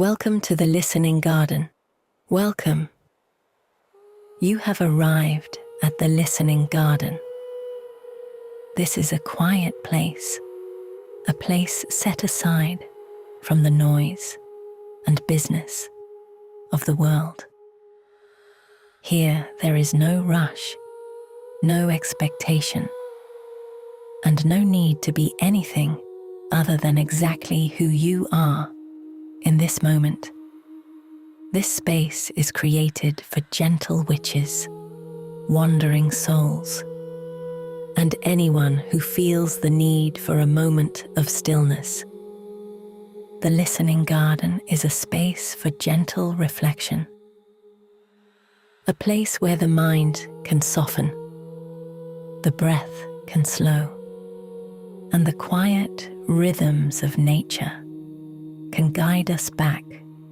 Welcome to the listening garden. Welcome. You have arrived at the listening garden. This is a quiet place, a place set aside from the noise and business of the world. Here there is no rush, no expectation, and no need to be anything other than exactly who you are in this moment. This space is created for gentle witches, wandering souls, and anyone who feels the need for a moment of stillness. The listening garden is a space for gentle reflection, a place where the mind can soften, the breath can slow, and the quiet rhythms of nature can guide us back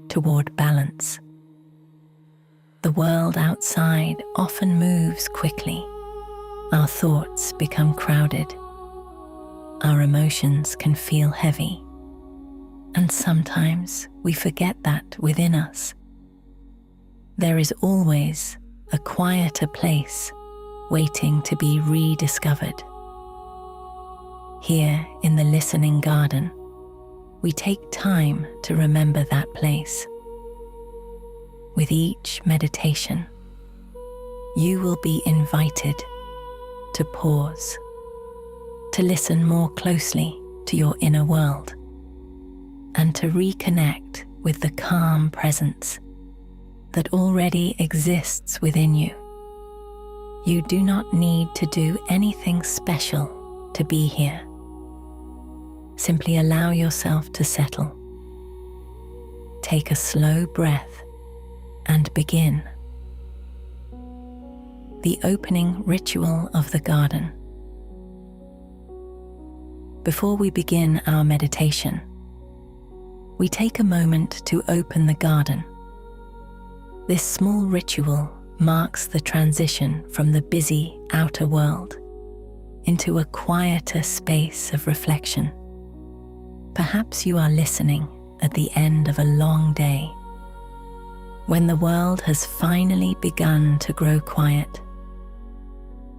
toward balance. The world outside often moves quickly. Our thoughts become crowded. Our emotions can feel heavy. And sometimes we forget that within us, there is always a quieter place waiting to be rediscovered. Here in the listening garden, we take time to remember that place. With each meditation, you will be invited to pause, to listen more closely to your inner world, and to reconnect with the calm presence that already exists within you. You do not need to do anything special to be here. Simply allow yourself to settle. Take a slow breath and begin. The opening ritual of the garden. Before we begin our meditation, we take a moment to open the garden. This small ritual marks the transition from the busy outer world into a quieter space of reflection. Perhaps you are listening at the end of a long day, when the world has finally begun to grow quiet.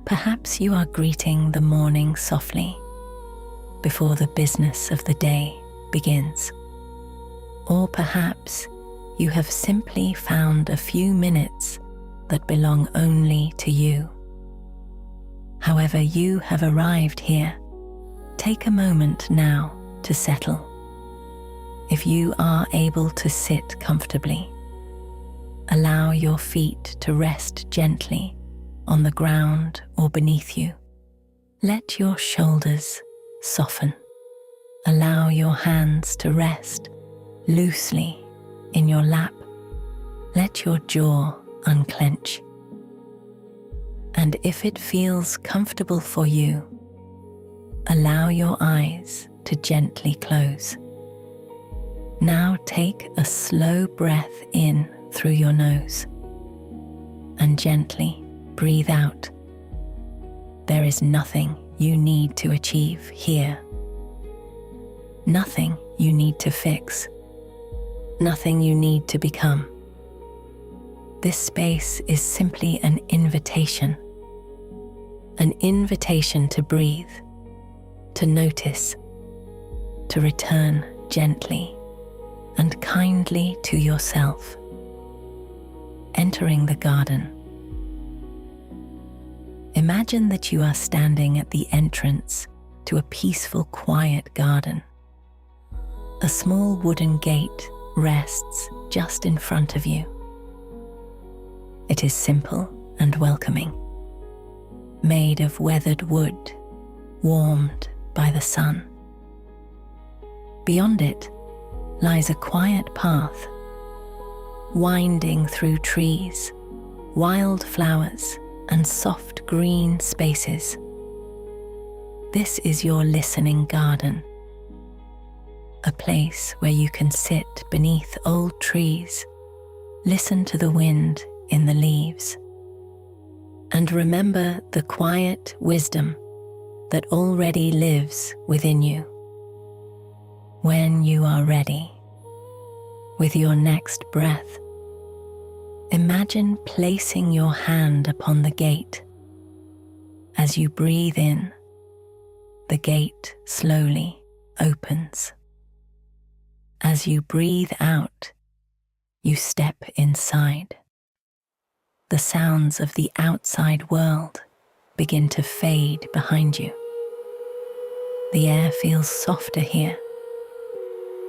Perhaps you are greeting the morning softly before the business of the day begins. Or perhaps you have simply found a few minutes that belong only to you. However you have arrived here, take a moment now to settle. If you are able to sit comfortably, allow your feet to rest gently on the ground or beneath you. Let your shoulders soften. Allow your hands to rest loosely in your lap. Let your jaw unclench. And if it feels comfortable for you, allow your eyes to gently close. Now take a slow breath in through your nose and gently breathe out. There is nothing you need to achieve here. Nothing you need to fix. Nothing you need to become. This space is simply an invitation to breathe, to notice, to return gently and kindly to yourself. Entering the garden. Imagine that you are standing at the entrance to a peaceful, quiet garden. A small wooden gate rests just in front of you. It is simple and welcoming, made of weathered wood, warmed by the sun. Beyond it lies a quiet path, winding through trees, wild flowers, and soft green spaces. This is your listening garden, a place where you can sit beneath old trees, listen to the wind in the leaves, and remember the quiet wisdom that already lives within you. When you are ready, With your next breath, imagine placing your hand upon the gate. As you breathe in, the gate slowly opens. As you breathe out, you step inside. The sounds of the outside world begin to fade behind you. The air feels softer here.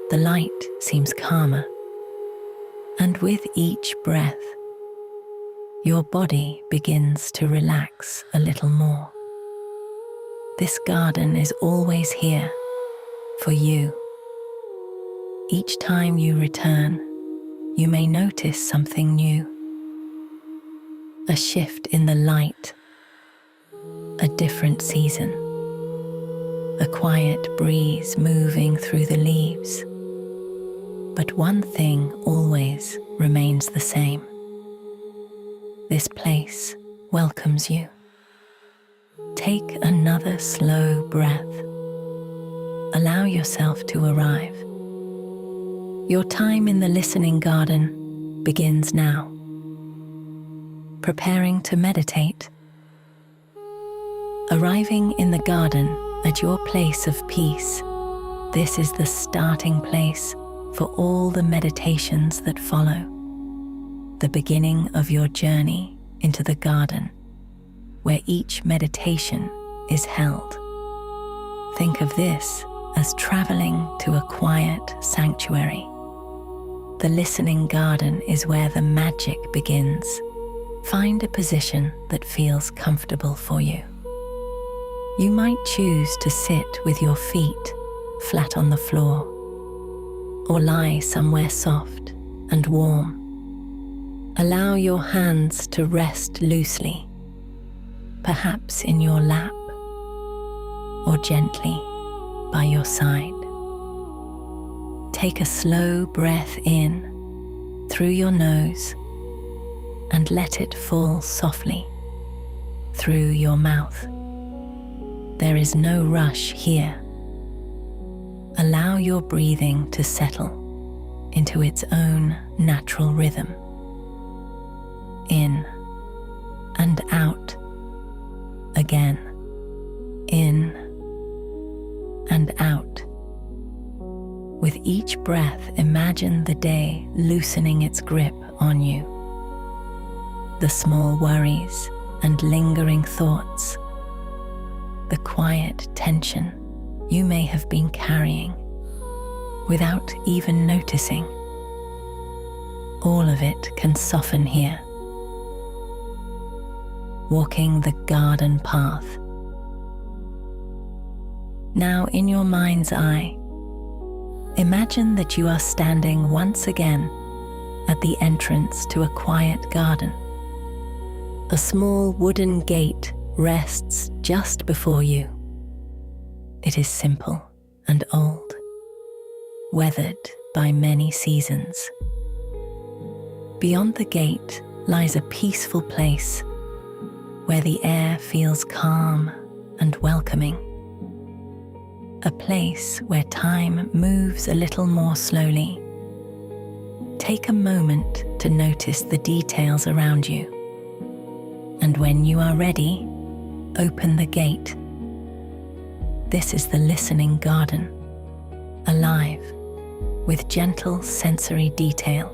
The light seems calmer. And with each breath, your body begins to relax a little more. This garden is always here for you. Each time you return, you may notice something new. A shift in the light, a different season, a quiet breeze moving through the leaves. But one thing always remains the same. This place welcomes you. Take another slow breath. Allow yourself to arrive. Your time in the listening garden begins now. Preparing to meditate. Arriving in the garden at your place of peace, this is the starting place for all the meditations that follow, the beginning of your journey into the garden, where each meditation is held. Think of this as traveling to a quiet sanctuary. The listening garden is where the magic begins. Find a position that feels comfortable for you. You might choose to sit with your feet flat on the floor, or lie somewhere soft and warm. Allow your hands to rest loosely, perhaps in your lap or gently by your side. Take a slow breath in through your nose and let it fall softly through your mouth. There is no rush here. Allow your breathing to settle into its own natural rhythm. In and out. Again. In and out. With each breath, imagine the day loosening its grip on you. The small worries and lingering thoughts, the quiet tension you may have been carrying without even noticing. All of it can soften here. Walking the garden path. Now, in your mind's eye, imagine that you are standing once again at the entrance to a quiet garden. A small wooden gate rests just before you. It is simple and old, weathered by many seasons. Beyond the gate lies a peaceful place where the air feels calm and welcoming. A place where time moves a little more slowly. Take a moment to notice the details around you. And when you are ready, open the gate. This is the listening garden, alive with gentle sensory detail.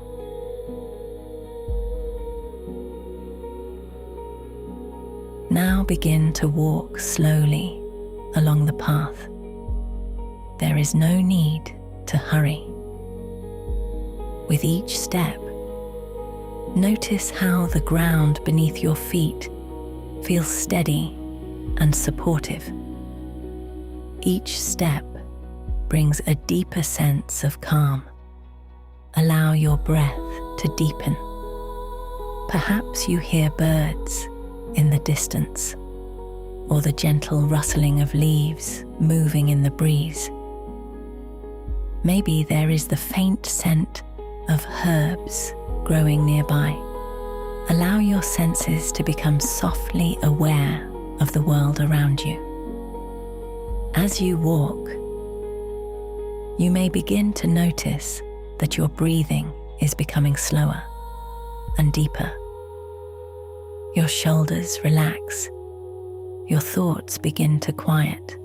Now begin to walk slowly along the path. There is no need to hurry. With each step, notice how the ground beneath your feet feels steady and supportive. Each step brings a deeper sense of calm. Allow your breath to deepen. Perhaps you hear birds in the distance, or the gentle rustling of leaves moving in the breeze. Maybe there is the faint scent of herbs growing nearby. Allow your senses to become softly aware of the world around you. As you walk, you may begin to notice that your breathing is becoming slower and deeper. Your shoulders relax. Your thoughts begin to quiet.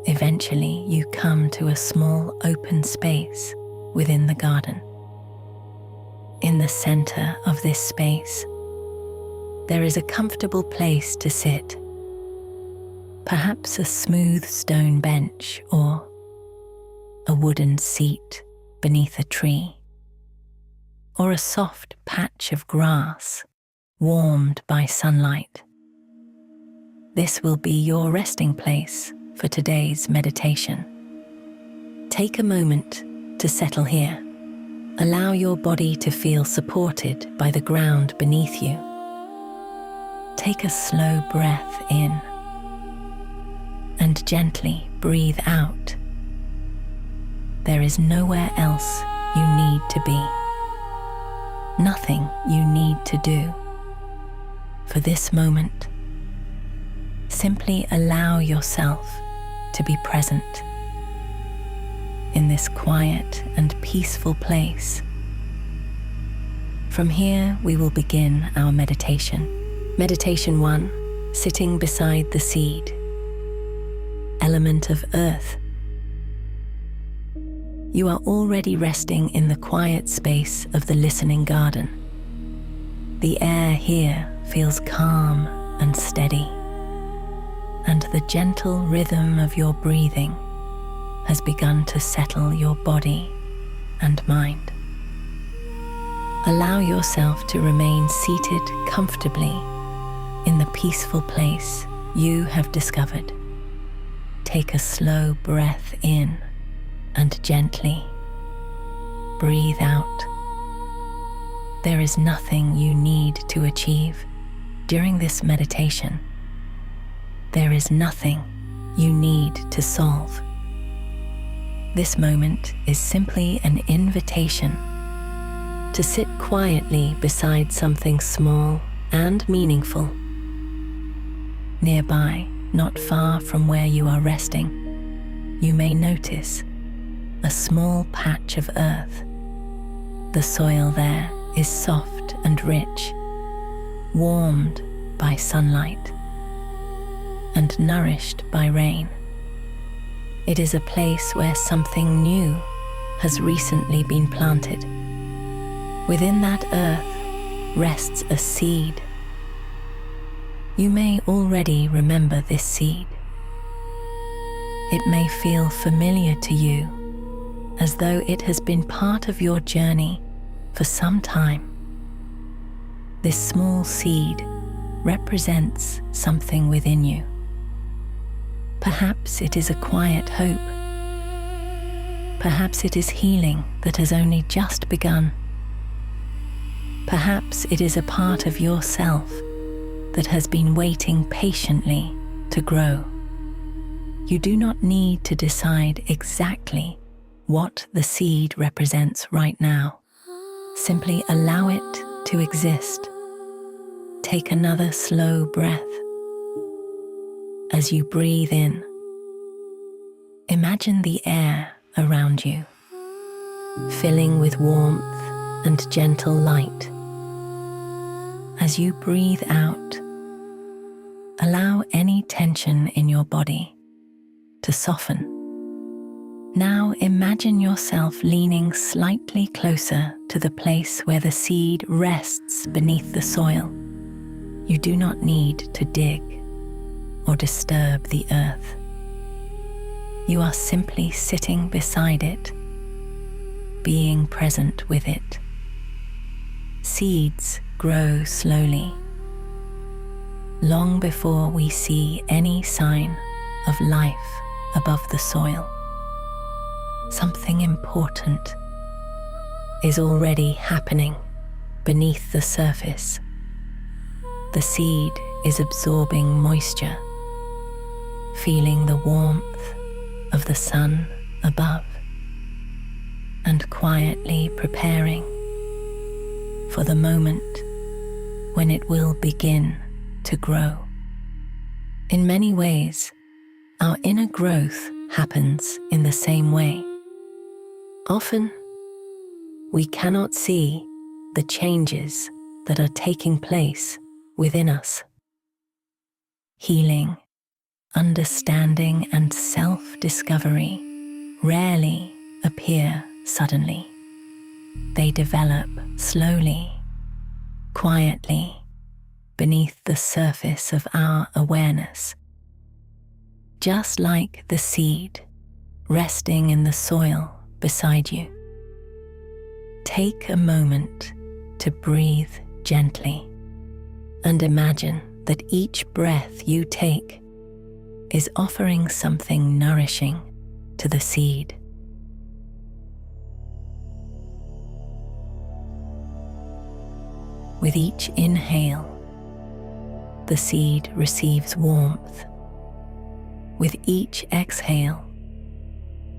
Eventually, you come to a small open space within the garden. In the center of this space, there is a comfortable place to sit. Perhaps a smooth stone bench or a wooden seat beneath a tree, or a soft patch of grass warmed by sunlight. This will be your resting place for today's meditation. Take a moment to settle here. Allow your body to feel supported by the ground beneath you. Take a slow breath in and gently breathe out. There is nowhere else you need to be. Nothing you need to do. For this moment, simply allow yourself to be present in this quiet and peaceful place. From here, we will begin our meditation. Meditation 1, sitting beside the seed. Element of earth. You are already resting in the quiet space of the listening garden. The air here feels calm and steady, and the gentle rhythm of your breathing has begun to settle your body and mind. Allow yourself to remain seated comfortably in the peaceful place you have discovered. Take a slow breath in and gently breathe out. There is nothing you need to achieve during this meditation. There is nothing you need to solve. This moment is simply an invitation to sit quietly beside something small and meaningful. Nearby, not far from where you are resting, you may notice a small patch of earth. The soil there is soft and rich, warmed by sunlight and nourished by rain. It is a place where something new has recently been planted. Within that earth rests a seed. You may already remember this seed. It may feel familiar to you, as though it has been part of your journey for some time. This small seed represents something within you. Perhaps it is a quiet hope. Perhaps it is healing that has only just begun. Perhaps it is a part of yourself that has been waiting patiently to grow. You do not need to decide exactly what the seed represents right now. Simply allow it to exist. Take another slow breath. As you breathe in, imagine the air around you, filling with warmth and gentle light. As you breathe out, allow any tension in your body to soften. Now imagine yourself leaning slightly closer to the place where the seed rests beneath the soil. You do not need to dig or disturb the earth. You are simply sitting beside it, being present with it. Seeds grow slowly, long before we see any sign of life above the soil. Something important is already happening beneath the surface. The seed is absorbing moisture, feeling the warmth of the sun above, and quietly preparing for the moment when it will begin to grow. In many ways, our inner growth happens in the same way. Often, we cannot see the changes that are taking place within us. Healing, understanding, and self-discovery rarely appear suddenly. They develop slowly, quietly, beneath the surface of our awareness. Just like the seed resting in the soil beside you. Take a moment to breathe gently and imagine that each breath you take is offering something nourishing to the seed. With each inhale, the seed receives warmth. With each exhale,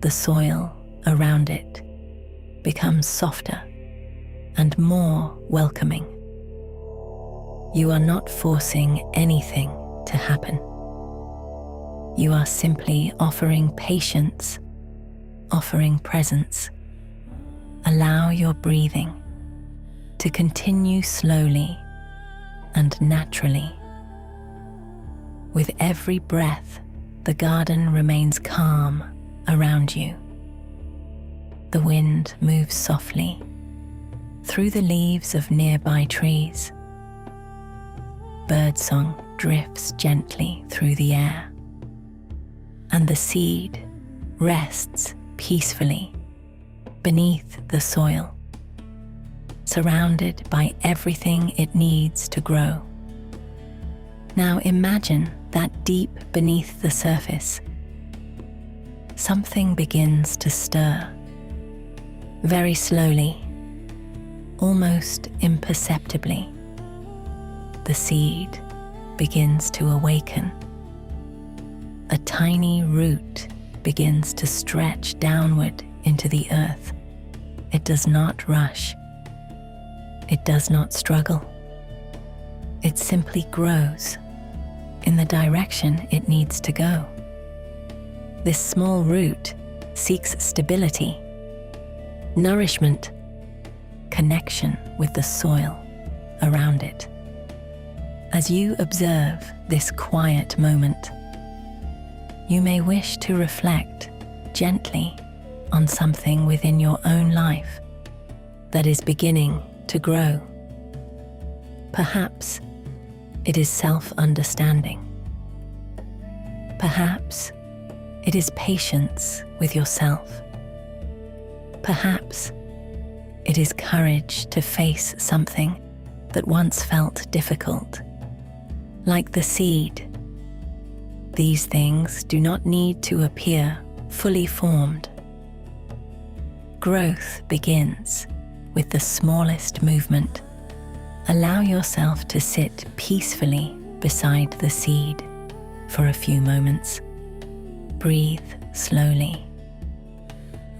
the soil around it becomes softer and more welcoming. You are not forcing anything to happen. You are simply offering patience, offering presence. Allow your breathing to continue slowly and naturally. With every breath, the garden remains calm around you. The wind moves softly through the leaves of nearby trees. Birdsong drifts gently through the air, and the seed rests peacefully beneath the soil, surrounded by everything it needs to grow. Now imagine that deep beneath the surface, something begins to stir. Very slowly, almost imperceptibly, the seed begins to awaken. A tiny root begins to stretch downward into the earth. It does not rush. It does not struggle. It simply grows in the direction it needs to go. This small root seeks stability, nourishment, connection with the soil around it. As you observe this quiet moment, you may wish to reflect gently on something within your own life that is beginning to grow. Perhaps it is self-understanding. Perhaps it is patience with yourself. Perhaps it is courage to face something that once felt difficult. Like the seed, these things do not need to appear fully formed. Growth begins with the smallest movement. Allow yourself to sit peacefully beside the seed for a few moments. Breathe slowly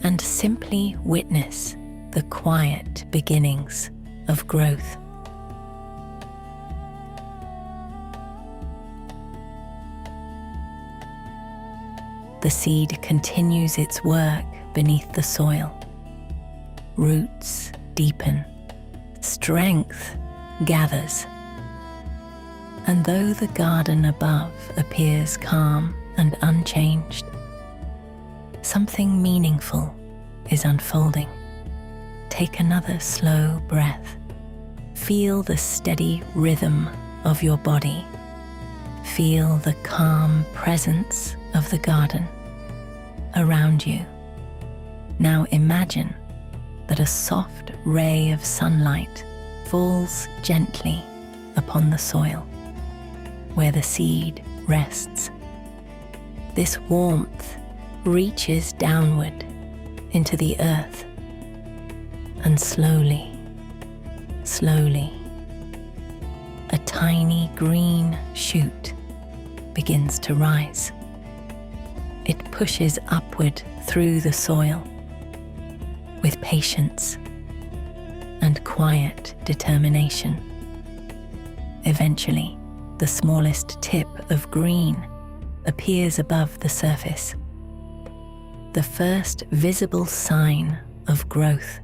and simply witness the quiet beginnings of growth. The seed continues its work beneath the soil. Roots deepen, strength gathers. And though the garden above appears calm and unchanged, something meaningful is unfolding. Take another slow breath. Feel the steady rhythm of your body. Feel the calm presence of the garden around you. Now imagine that a soft ray of sunlight falls gently upon the soil where the seed rests. This warmth reaches downward into the earth, and slowly, a tiny green shoot begins to rise. It pushes upward through the soil with patience and quiet determination. Eventually, the smallest tip of green appears above the surface, the first visible sign of growth.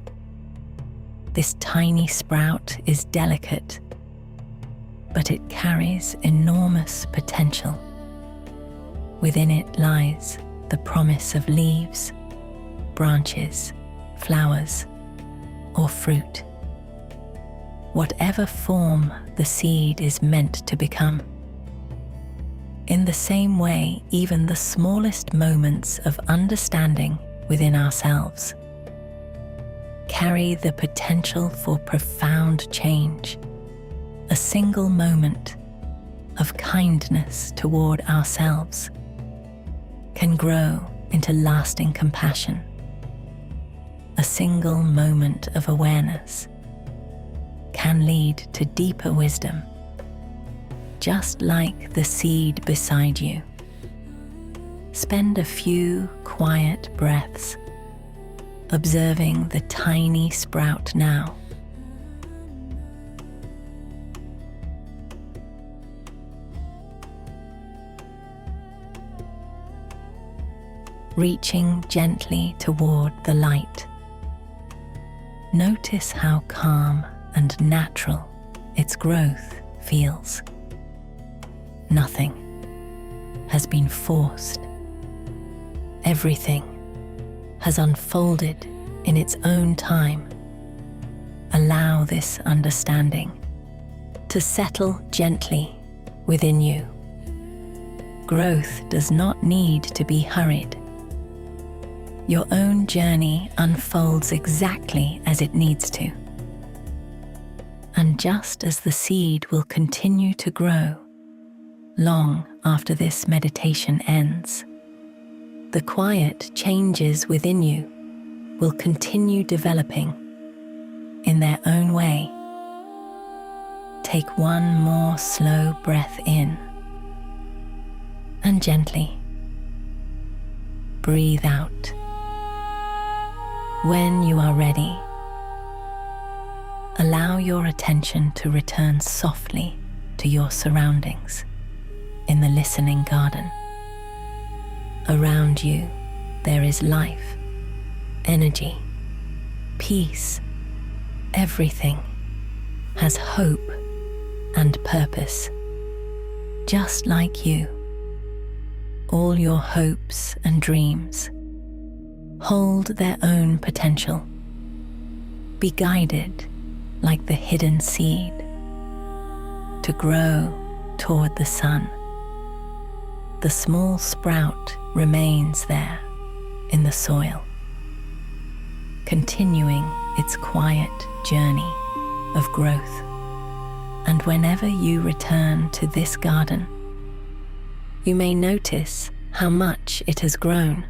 This tiny sprout is delicate, but it carries enormous potential. Within it lies the promise of leaves, branches, flowers, or fruit. Whatever form the seed is meant to become. In the same way, even the smallest moments of understanding within ourselves carry the potential for profound change. A single moment of kindness toward ourselves can grow into lasting compassion. A single moment of awareness can lead to deeper wisdom, just like the seed beside you. Spend a few quiet breaths observing the tiny sprout now. Reaching gently toward the light. Notice how calm and natural its growth feels. Nothing has been forced. Everything has unfolded in its own time. Allow this understanding to settle gently within you. Growth does not need to be hurried. Your own journey unfolds exactly as it needs to. And just as the seed will continue to grow long after this meditation ends, the quiet changes within you will continue developing in their own way. Take one more slow breath in and gently breathe out. When you are ready, allow your attention to return softly to your surroundings in the listening garden. Around you, there is life, energy, peace. Everything has hope and purpose, just like you. All your hopes and dreams hold their own potential. Be guided like the hidden seed to grow toward the sun. The small sprout remains there in the soil, continuing its quiet journey of growth. And whenever you return to this garden, you may notice how much it has grown.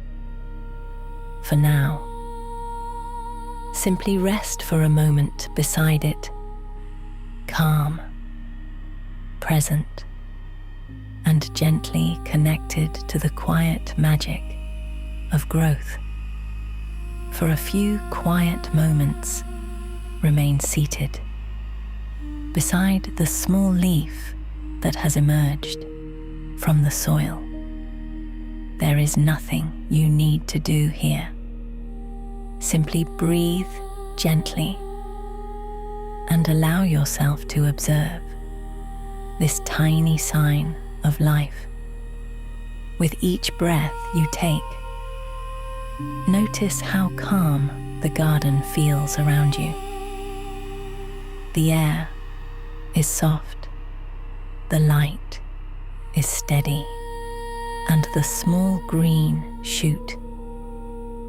For now, simply rest for a moment beside it, calm, present, and gently connected to the quiet magic of growth. For a few quiet moments, remain seated beside the small leaf that has emerged from the soil. There is nothing you need to do here. Simply breathe gently and allow yourself to observe this tiny sign of life. With each breath you take, notice how calm the garden feels around you. The air is soft, the light is steady, and the small green shoot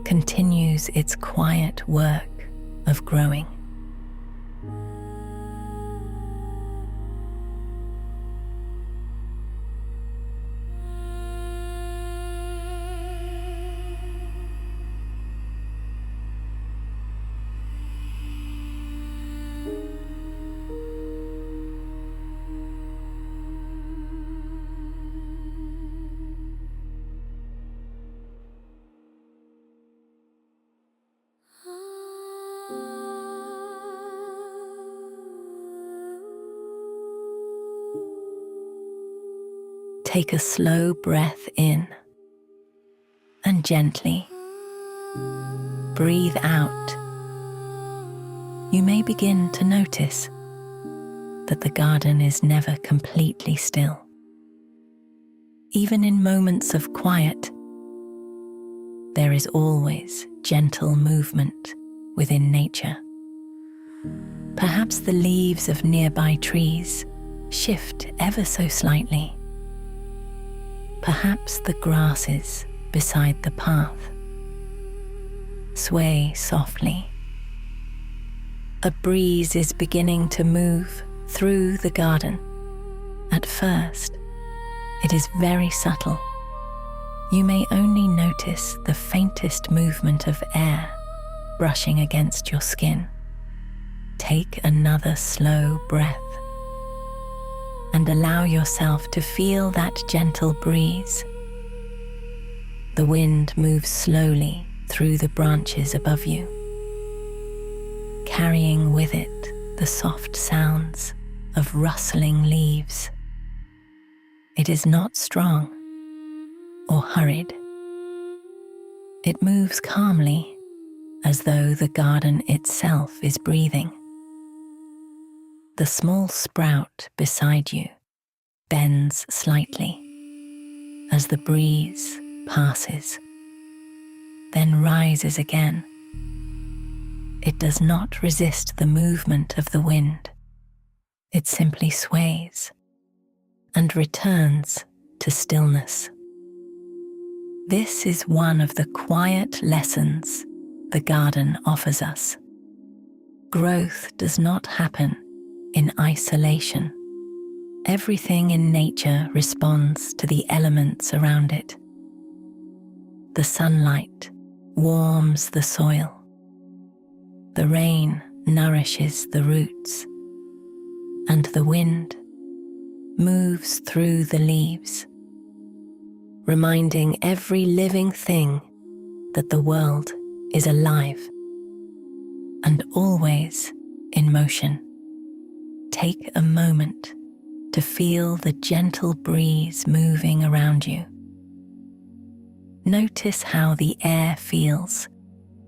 continues its quiet work of growing. Take a slow breath in and gently breathe out. you may begin to notice that the garden is never completely still. Even in moments of quiet, there is always gentle movement within nature. Perhaps the leaves of nearby trees shift ever so slightly. Perhaps the grasses beside the path sway softly. A breeze is beginning to move through the garden. At first, it is very subtle. You may only notice the faintest movement of air brushing against your skin. Take another slow breath and allow yourself to feel that gentle breeze. The wind moves slowly through the branches above you, carrying with it the soft sounds of rustling leaves. It is not strong or hurried. It moves calmly, as though the garden itself is breathing. The small sprout beside you bends slightly as the breeze passes, then rises again. It does not resist the movement of the wind. It simply sways and returns to stillness. This is one of the quiet lessons the garden offers us. Growth does not happen in isolation. Everything in nature responds to the elements around it. The sunlight warms the soil. The rain nourishes the roots, and the wind moves through the leaves, reminding every living thing that the world is alive and always in motion. Take a moment to feel the gentle breeze moving around you. Notice how the air feels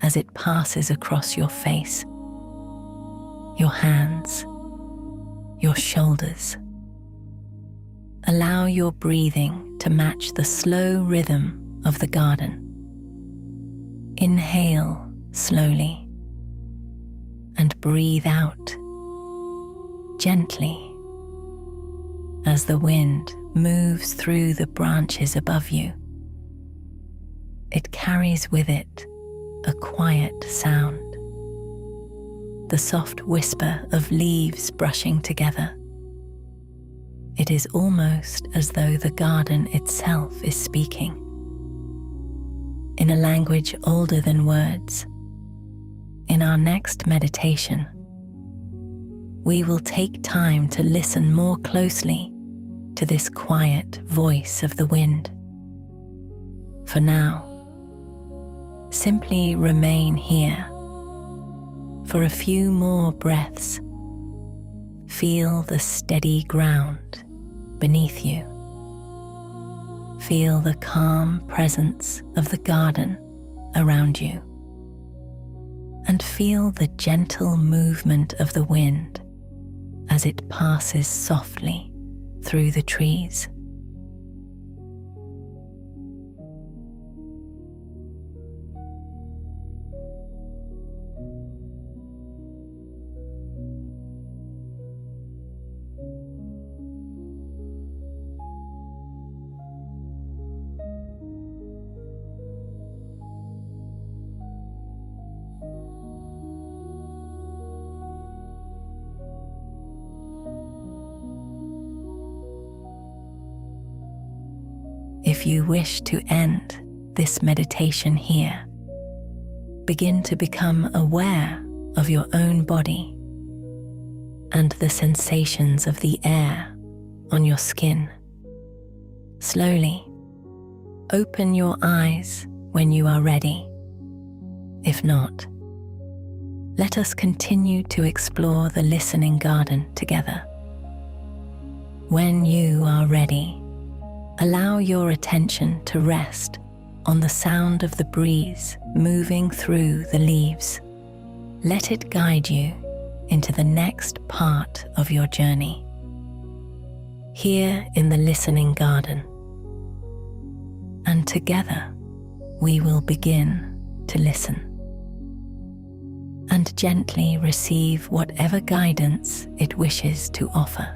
as it passes across your face, your hands, your shoulders. Allow your breathing to match the slow rhythm of the garden. Inhale slowly and breathe out gently as the wind moves through the branches above you. It carries with it a quiet sound, the soft whisper of leaves brushing together. It is almost as though the garden itself is speaking, in a language older than words. In our next meditation, we will take time to listen more closely to this quiet voice of the wind. For now, simply remain here for a few more breaths. Feel the steady ground beneath you. Feel the calm presence of the garden around you. And feel the gentle movement of the wind as it passes softly through the trees. If you wish to end this meditation here, begin to become aware of your own body and the sensations of the air on your skin. Slowly, open your eyes when you are ready. If not, let us continue to explore the listening garden together. When you are ready, allow your attention to rest on the sound of the breeze moving through the leaves. Let it guide you into the next part of your journey, here in the listening garden. And together, we will begin to listen and gently receive whatever guidance it wishes to offer.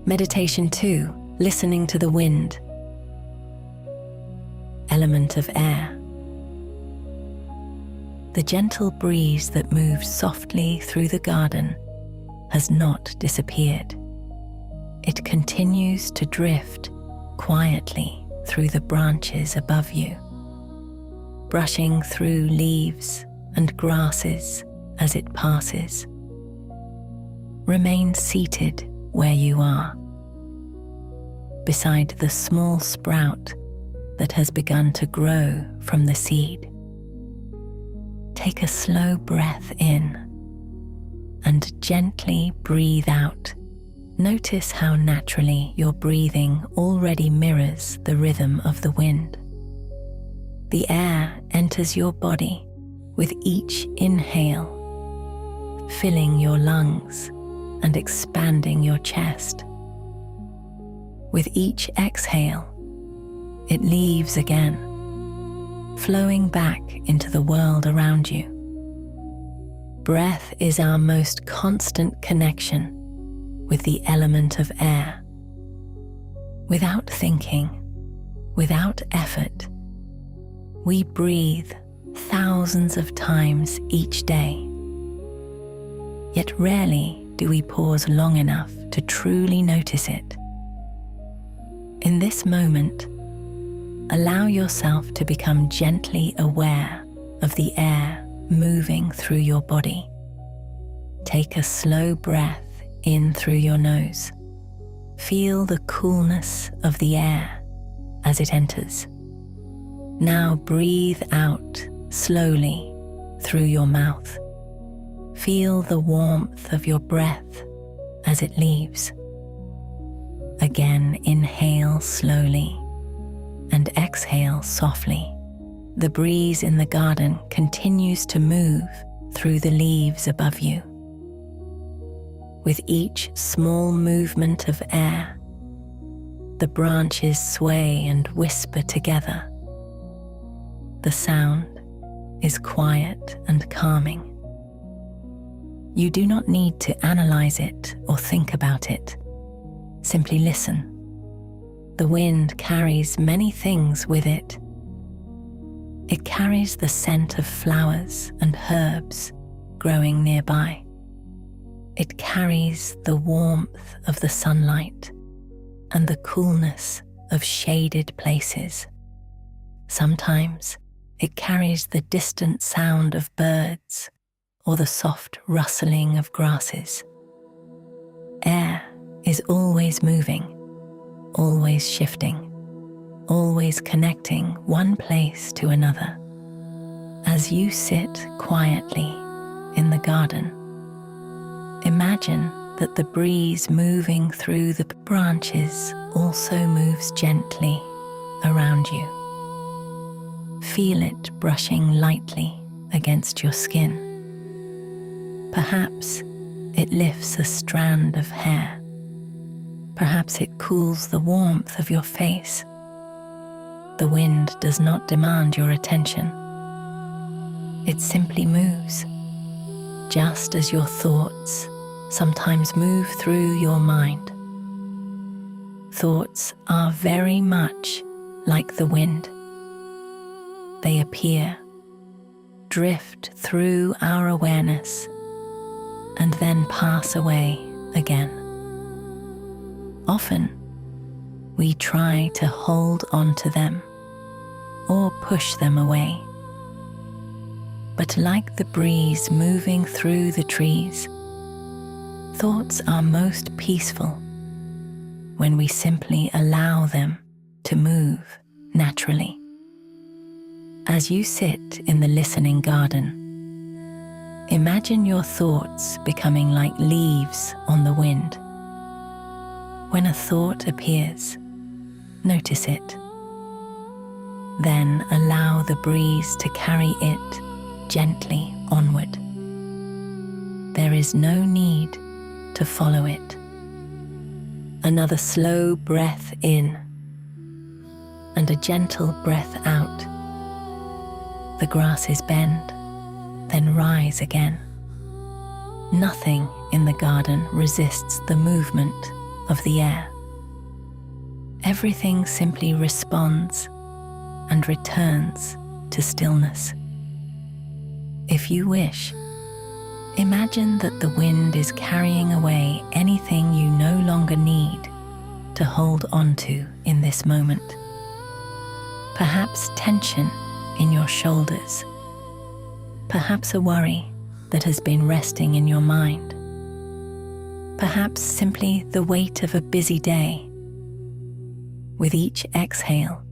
Meditation 2, listening to the wind. Element of air. The gentle breeze that moves softly through the garden has not disappeared. It continues to drift quietly through the branches above you, brushing through leaves and grasses as it passes. Remain seated where you are, beside the small sprout that has begun to grow from the seed. Take a slow breath in and gently breathe out. Notice how naturally your breathing already mirrors the rhythm of the wind. The air enters your body with each inhale, filling your lungs and expanding your chest. With each exhale, it leaves again, flowing back into the world around you. Breath is our most constant connection with the element of air. Without thinking, without effort, we breathe thousands of times each day. Yet rarely do we pause long enough to truly notice it. In this moment, allow yourself to become gently aware of the air moving through your body. Take a slow breath in through your nose. Feel the coolness of the air as it enters. Now breathe out slowly through your mouth. Feel the warmth of your breath as it leaves. Again, inhale slowly and exhale softly. The breeze in the garden continues to move through the leaves above you. With each small movement of air, the branches sway and whisper together. The sound is quiet and calming. You do not need to analyze it or think about it. Simply listen. The wind carries many things with it. It carries the scent of flowers and herbs growing nearby. It carries the warmth of the sunlight and the coolness of shaded places. Sometimes it carries the distant sound of birds or the soft rustling of grasses. Air is always moving, always shifting, always connecting one place to another. As you sit quietly in the garden, imagine that the breeze moving through the branches also moves gently around you. Feel it brushing lightly against your skin. Perhaps it lifts a strand of hair. Perhaps it cools the warmth of your face. The wind does not demand your attention. It simply moves, just as your thoughts sometimes move through your mind. Thoughts are very much like the wind. They appear, drift through our awareness, and then pass away again. Often, we try to hold on to them or push them away. But like the breeze moving through the trees, thoughts are most peaceful when we simply allow them to move naturally. As you sit in the listening garden, imagine your thoughts becoming like leaves on the wind. When a thought appears, notice it. Then allow the breeze to carry it gently onward. there is no need to follow it. Another slow breath in and a gentle breath out. The grasses bend, then rise again. Nothing in the garden resists the movement of the air. Everything simply responds and returns to stillness. If you wish, imagine that the wind is carrying away anything you no longer need to hold onto in this moment. Perhaps tension in your shoulders, perhaps a worry that has been resting in your mind, perhaps simply the weight of a busy day. With each exhale,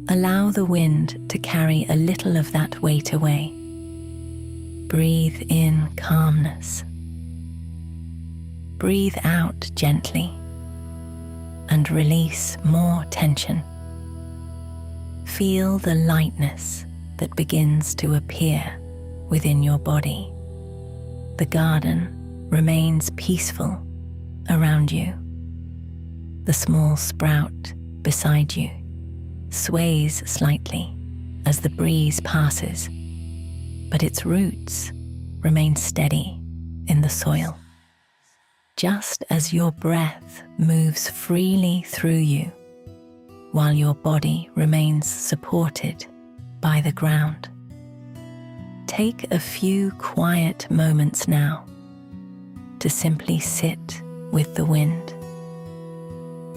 allow the wind to carry a little of that weight away. Breathe in calmness. Breathe out gently and release more tension. Feel the lightness that begins to appear within your body. The garden remains peaceful around you. The small sprout beside you sways slightly as the breeze passes, but its roots remain steady in the soil. Just as your breath moves freely through you, while your body remains supported by the ground. Take a few quiet moments now to simply sit with the wind.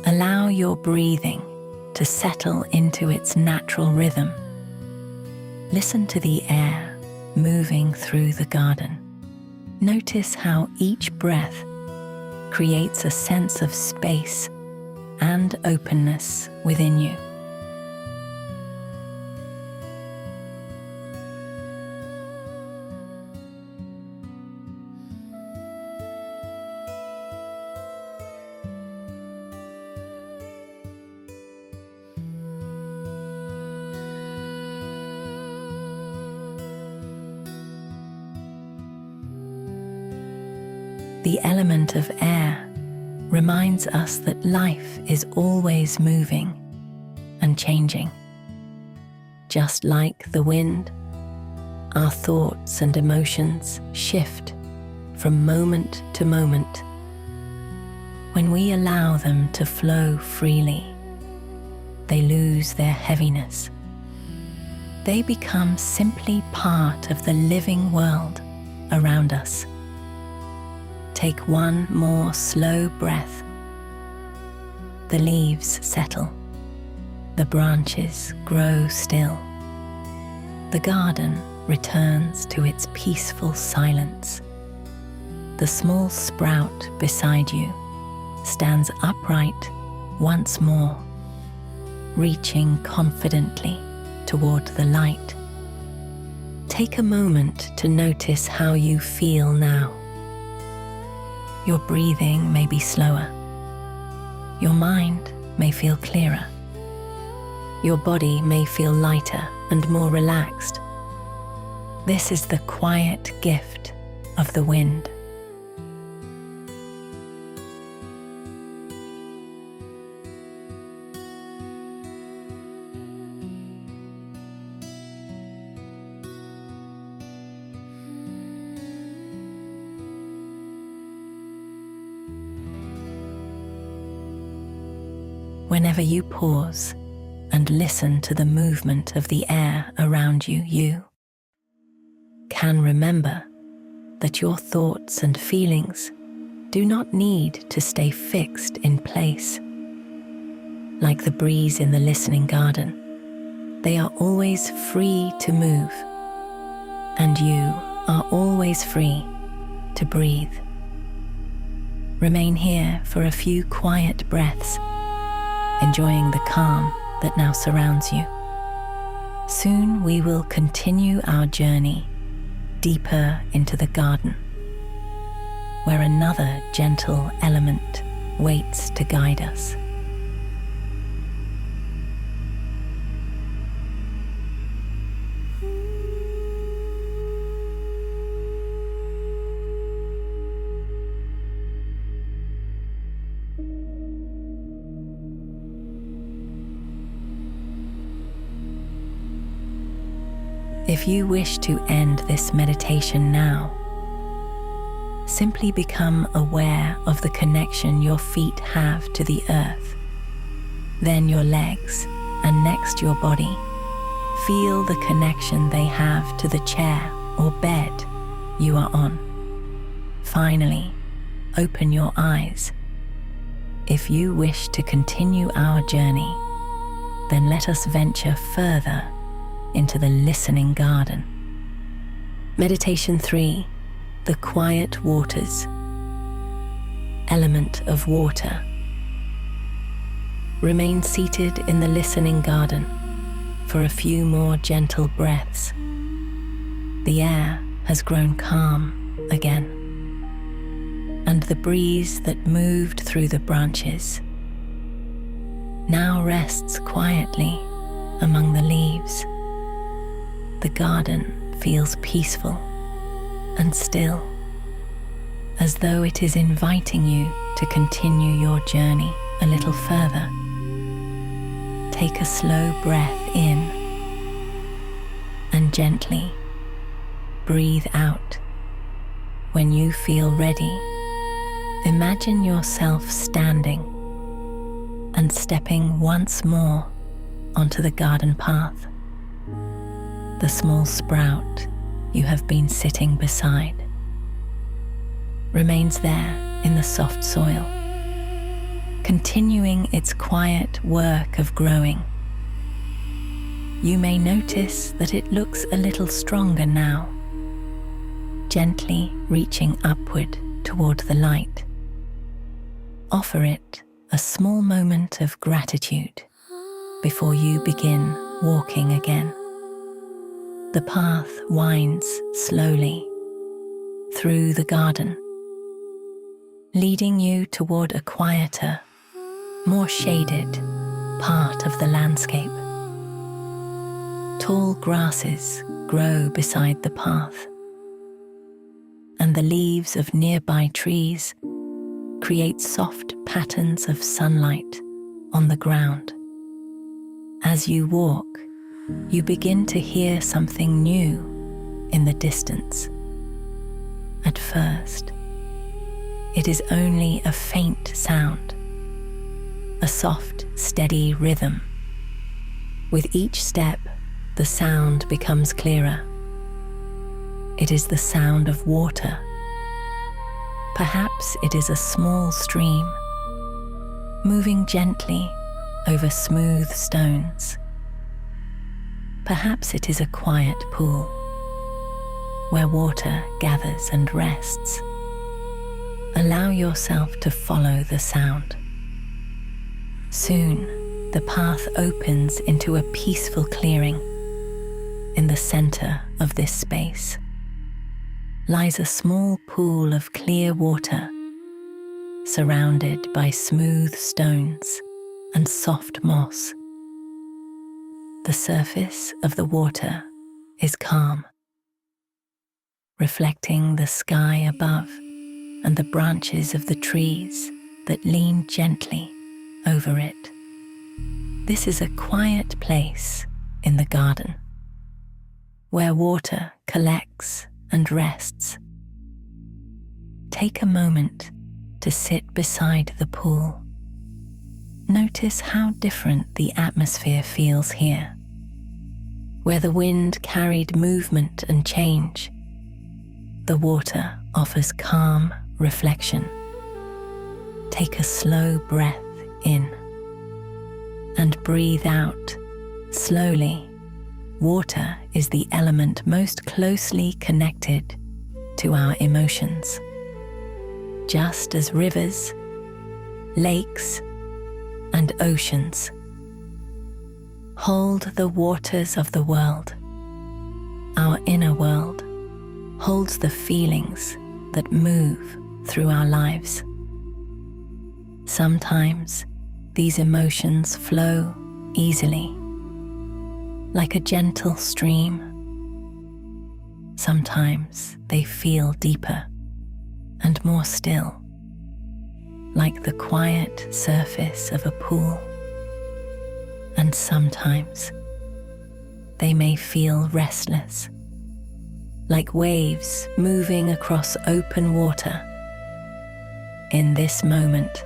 Allow your breathing to settle into its natural rhythm. Listen to the air moving through the garden. Notice how each breath creates a sense of space and openness within you. The element of air reminds us that life is always moving and changing. Just like the wind, our thoughts and emotions shift from moment to moment. When we allow them to flow freely, they lose their heaviness. They become simply part of the living world around us. Take one more slow breath. The leaves settle. The branches grow still. The garden returns to its peaceful silence. The small sprout beside you stands upright once more, reaching confidently toward the light. Take a moment to notice how you feel now. Your breathing may be slower. Your mind may feel clearer. Your body may feel lighter and more relaxed. This is the quiet gift of the wind. Whenever you pause and listen to the movement of the air around you, you can remember that your thoughts and feelings do not need to stay fixed in place. Like the breeze in the listening garden, they are always free to move, and you are always free to breathe. Remain here for a few quiet breaths, enjoying the calm that now surrounds you. Soon we will continue our journey deeper into the garden, where another gentle element waits to guide us. If you wish to end this meditation now, simply become aware of the connection your feet have to the earth, then your legs, and next your body. Feel the connection they have to the chair or bed you are on. Finally, open your eyes. If you wish to continue our journey, then let us venture further into the listening garden. Meditation 3. The quiet waters. Element of water. Remain seated in the listening garden for a few more gentle breaths. The air has grown calm again, and the breeze that moved through the branches now rests quietly among the leaves. The garden feels peaceful and still, as though it is inviting you to continue your journey a little further. Take a slow breath in and gently breathe out. When you feel ready, imagine yourself standing and stepping once more onto the garden path. The small sprout you have been sitting beside remains there in the soft soil, continuing its quiet work of growing. You may notice that it looks a little stronger now, gently reaching upward toward the light. Offer it a small moment of gratitude before you begin walking again. The path winds slowly through the garden, leading you toward a quieter, more shaded part of the landscape. Tall grasses grow beside the path, and the leaves of nearby trees create soft patterns of sunlight on the ground. As you walk, you begin to hear something new in the distance. At first, it is only a faint sound, a soft, steady rhythm. With each step, the sound becomes clearer. It is the sound of water. Perhaps it is a small stream, moving gently over smooth stones. Perhaps it is a quiet pool, where water gathers and rests. Allow yourself to follow the sound. Soon, the path opens into a peaceful clearing. In the center of this space lies a small pool of clear water, surrounded by smooth stones and soft moss. The surface of the water is calm, reflecting the sky above and the branches of the trees that lean gently over it. This is a quiet place in the garden, where water collects and rests. Take a moment to sit beside the pool. Notice how different the atmosphere feels here, where the wind carried movement and change. The water offers calm reflection. Take a slow breath in and breathe out slowly. Water is the element most closely connected to our emotions. Just as rivers, lakes, and oceans hold the waters of the world, our inner world holds the feelings that move through our lives. Sometimes these emotions flow easily, like a gentle stream. Sometimes they feel deeper and more still, like the quiet surface of a pool. And sometimes they may feel restless, like waves moving across open water. In this moment,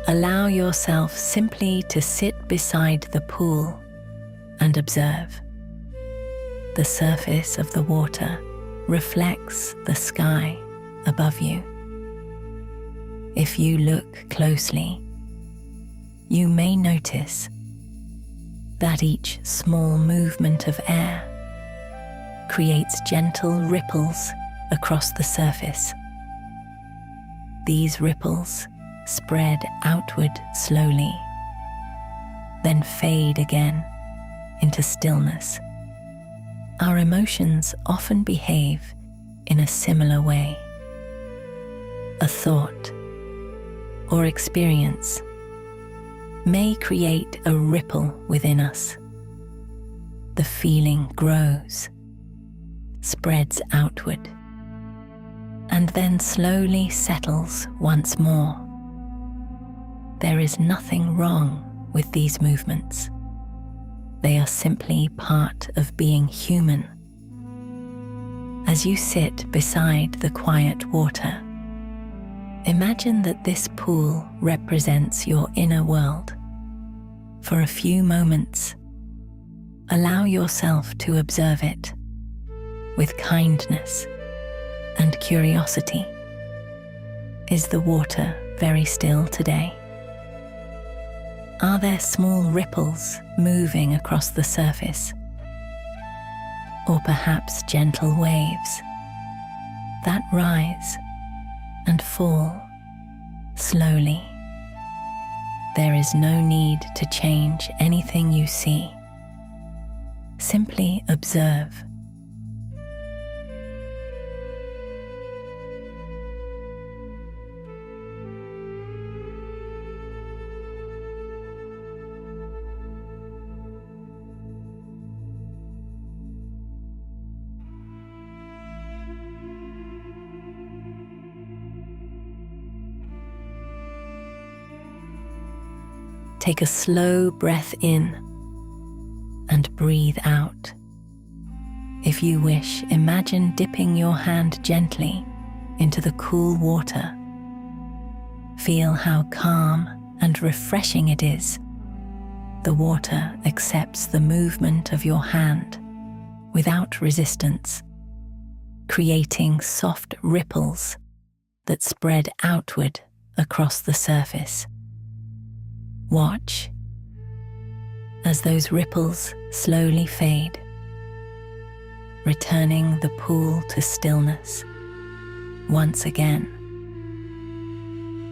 allow yourself simply to sit beside the pool and observe. The surface of the water reflects the sky above you. If you look closely, you may notice that each small movement of air creates gentle ripples across the surface. These ripples spread outward slowly, then fade again into stillness. Our emotions often behave in a similar way. A thought or experience may create a ripple within us. The feeling grows, spreads outward, and then slowly settles once more. There is nothing wrong with these movements. They are simply part of being human. As you sit beside the quiet water, imagine that this pool represents your inner world. For a few moments, allow yourself to observe it with kindness and curiosity. Is the water very still today? Are there small ripples moving across the surface? Or perhaps gentle waves that rise and fall slowly? There is no need to change anything you see. Simply observe. Take a slow breath in and breathe out. If you wish, imagine dipping your hand gently into the cool water. Feel how calm and refreshing it is. The water accepts the movement of your hand without resistance, creating soft ripples that spread outward across the surface. Watch as those ripples slowly fade, returning the pool to stillness once again.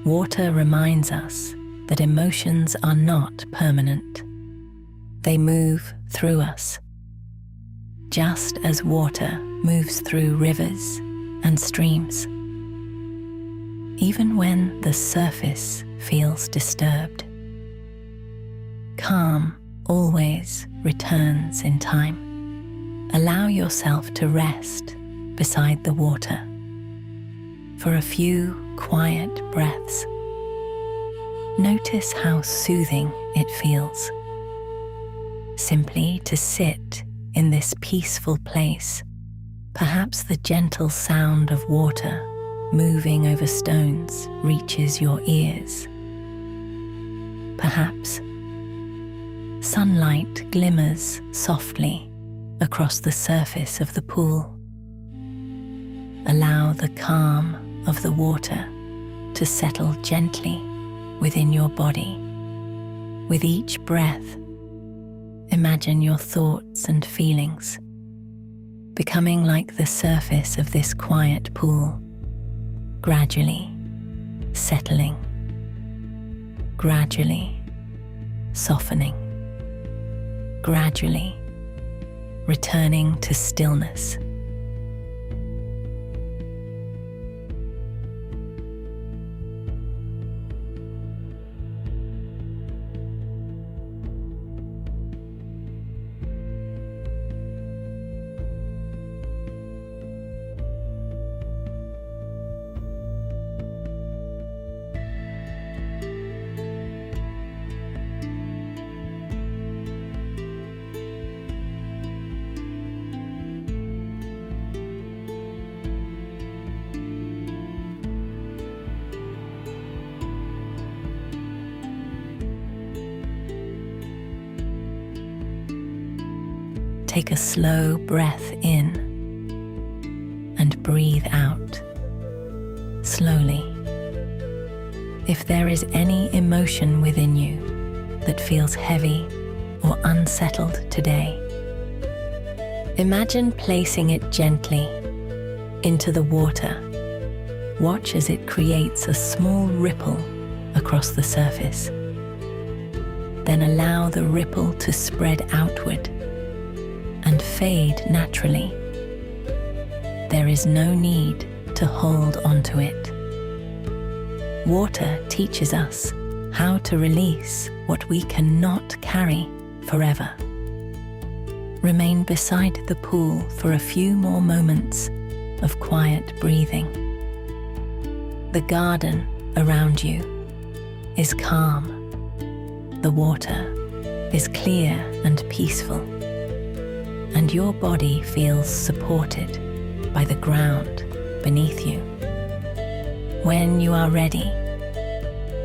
Water reminds us that emotions are not permanent. They move through us, just as water moves through rivers and streams. Even when the surface feels disturbed, calm always returns in time. Allow yourself to rest beside the water for a few quiet breaths. Notice how soothing it feels. Simply to sit in this peaceful place, perhaps the gentle sound of water moving over stones reaches your ears. Perhaps sunlight glimmers softly across the surface of the pool. Allow the calm of the water to settle gently within your body. With each breath, imagine your thoughts and feelings becoming like the surface of this quiet pool, gradually settling, gradually softening, gradually returning to stillness. take a slow breath in and breathe out slowly. If there is any emotion within you that feels heavy or unsettled today, imagine placing it gently into the water. Watch as it creates a small ripple across the surface. Then allow the ripple to spread outward and fade naturally. There is no need to hold onto it. Water teaches us how to release what we cannot carry forever. Remain beside the pool for a few more moments of quiet breathing. The garden around you is calm. The water is clear and peaceful, and your body feels supported by the ground beneath you. When you are ready,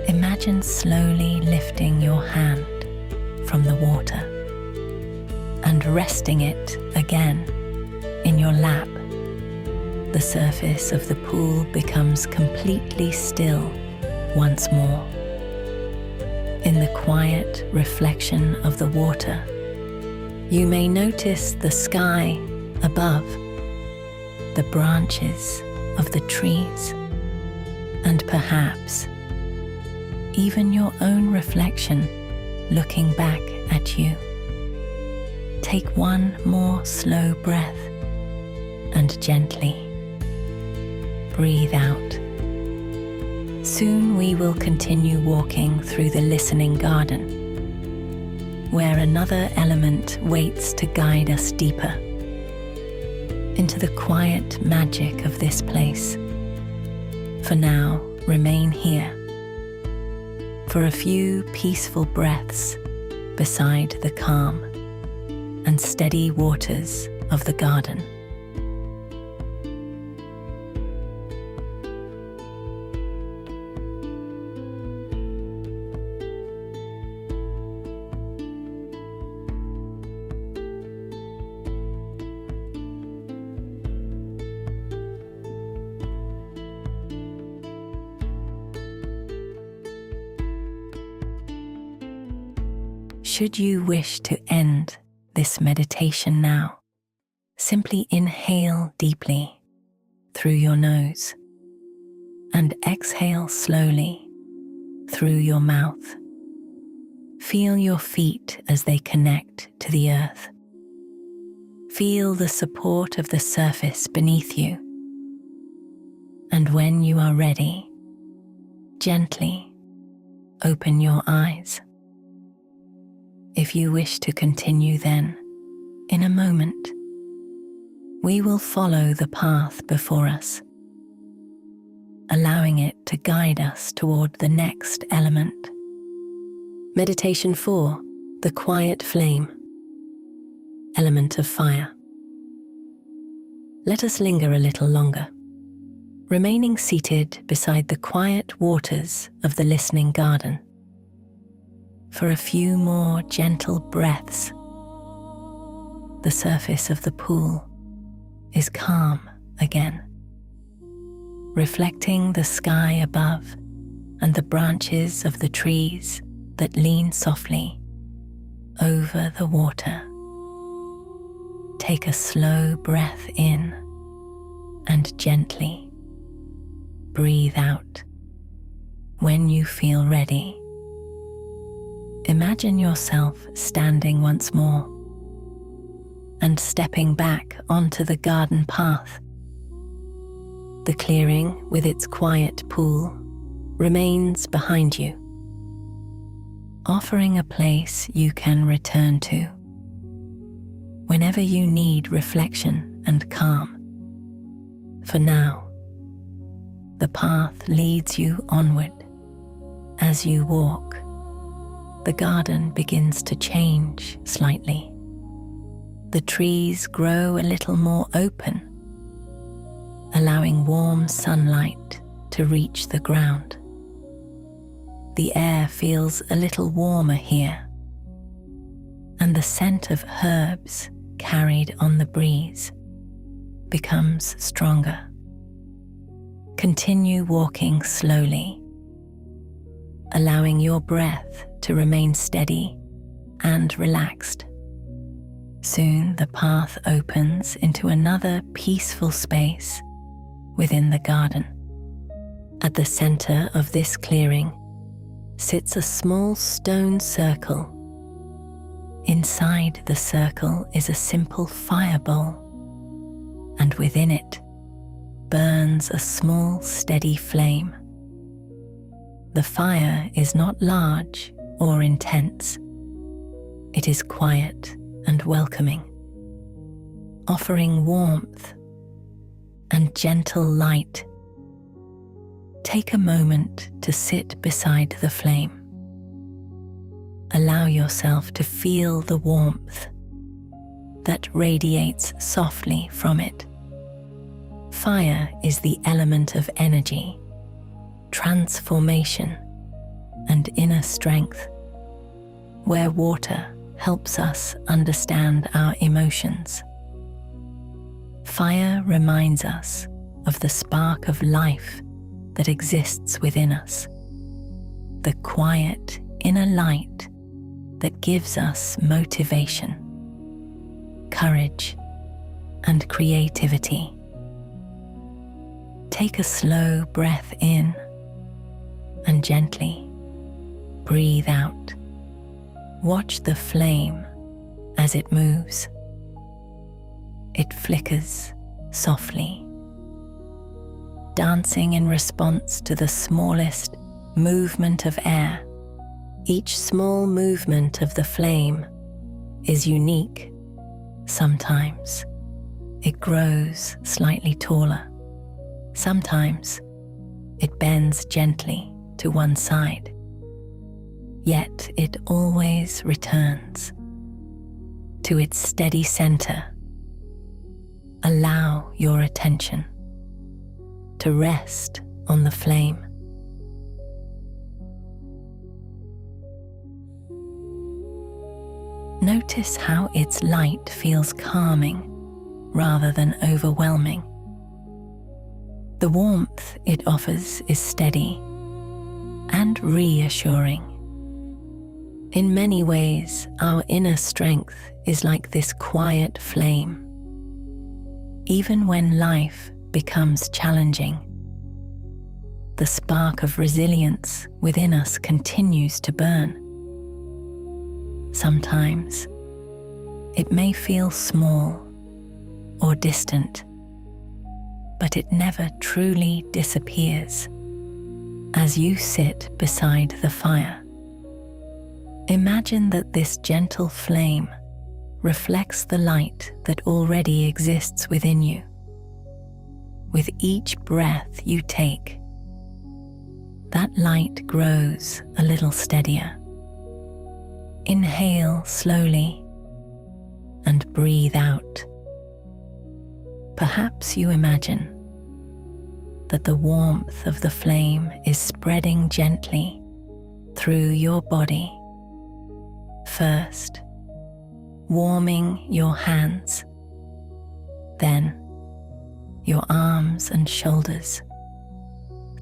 imagine slowly lifting your hand from the water and resting it again in your lap. The surface of the pool becomes completely still once more. In the quiet reflection of the water, you may notice the sky above, the branches of the trees, and perhaps even your own reflection looking back at you. Take one more slow breath and gently breathe out. Soon we will continue walking through the listening garden, where another element waits to guide us deeper into the quiet magic of this place. For now, remain here for a few peaceful breaths beside the calm and steady waters of the garden. Should you wish to end this meditation now, simply inhale deeply through your nose and exhale slowly through your mouth. Feel your feet as they connect to the earth. Feel the support of the surface beneath you. And when you are ready, gently open your eyes. If you wish to continue then, in a moment, we will follow the path before us, allowing it to guide us toward the next element. Meditation 4, the quiet flame, element of fire. Let us linger a little longer, remaining seated beside the quiet waters of the listening garden. For a few more gentle breaths, the surface of the pool is calm again, reflecting the sky above and the branches of the trees that lean softly over the water. Take a slow breath in and gently breathe out. When you feel ready, imagine yourself standing once more and stepping back onto the garden path. The clearing with its quiet pool remains behind you, offering a place you can return to whenever you need reflection and calm. For now, the path leads you onward. As you walk, the garden begins to change slightly. The trees grow a little more open, allowing warm sunlight to reach the ground. The air feels a little warmer here, and the scent of herbs carried on the breeze becomes stronger. Continue walking slowly, allowing your breath to remain steady and relaxed. Soon the path opens into another peaceful space within the garden. At the center of this clearing sits a small stone circle. Inside the circle is a simple fire bowl, and within it burns a small, steady flame. The fire is not large or intense. It is quiet and welcoming, offering warmth and gentle light. Take a moment to sit beside the flame. Allow yourself to feel the warmth that radiates softly from it. Fire is the element of energy, transformation, and inner strength, where water helps us understand our emotions. Fire reminds us of the spark of life that exists within us, the quiet inner light that gives us motivation, courage, and creativity. Take a slow breath in and gently breathe out. Watch the flame as it moves. It flickers softly, dancing in response to the smallest movement of air. Each small movement of the flame is unique. Sometimes it grows slightly taller. Sometimes it bends gently to one side. Yet it always returns to its steady center. Allow your attention to rest on the flame. Notice how its light feels calming rather than overwhelming. The warmth it offers is steady and reassuring. In many ways, our inner strength is like this quiet flame. Even when life becomes challenging, the spark of resilience within us continues to burn. Sometimes it may feel small or distant, but it never truly disappears. As you sit beside the fire, imagine that this gentle flame reflects the light that already exists within you. With each breath you take, that light grows a little steadier. Inhale slowly and breathe out. Perhaps you imagine that the warmth of the flame is spreading gently through your body. First, warming your hands, then your arms and shoulders,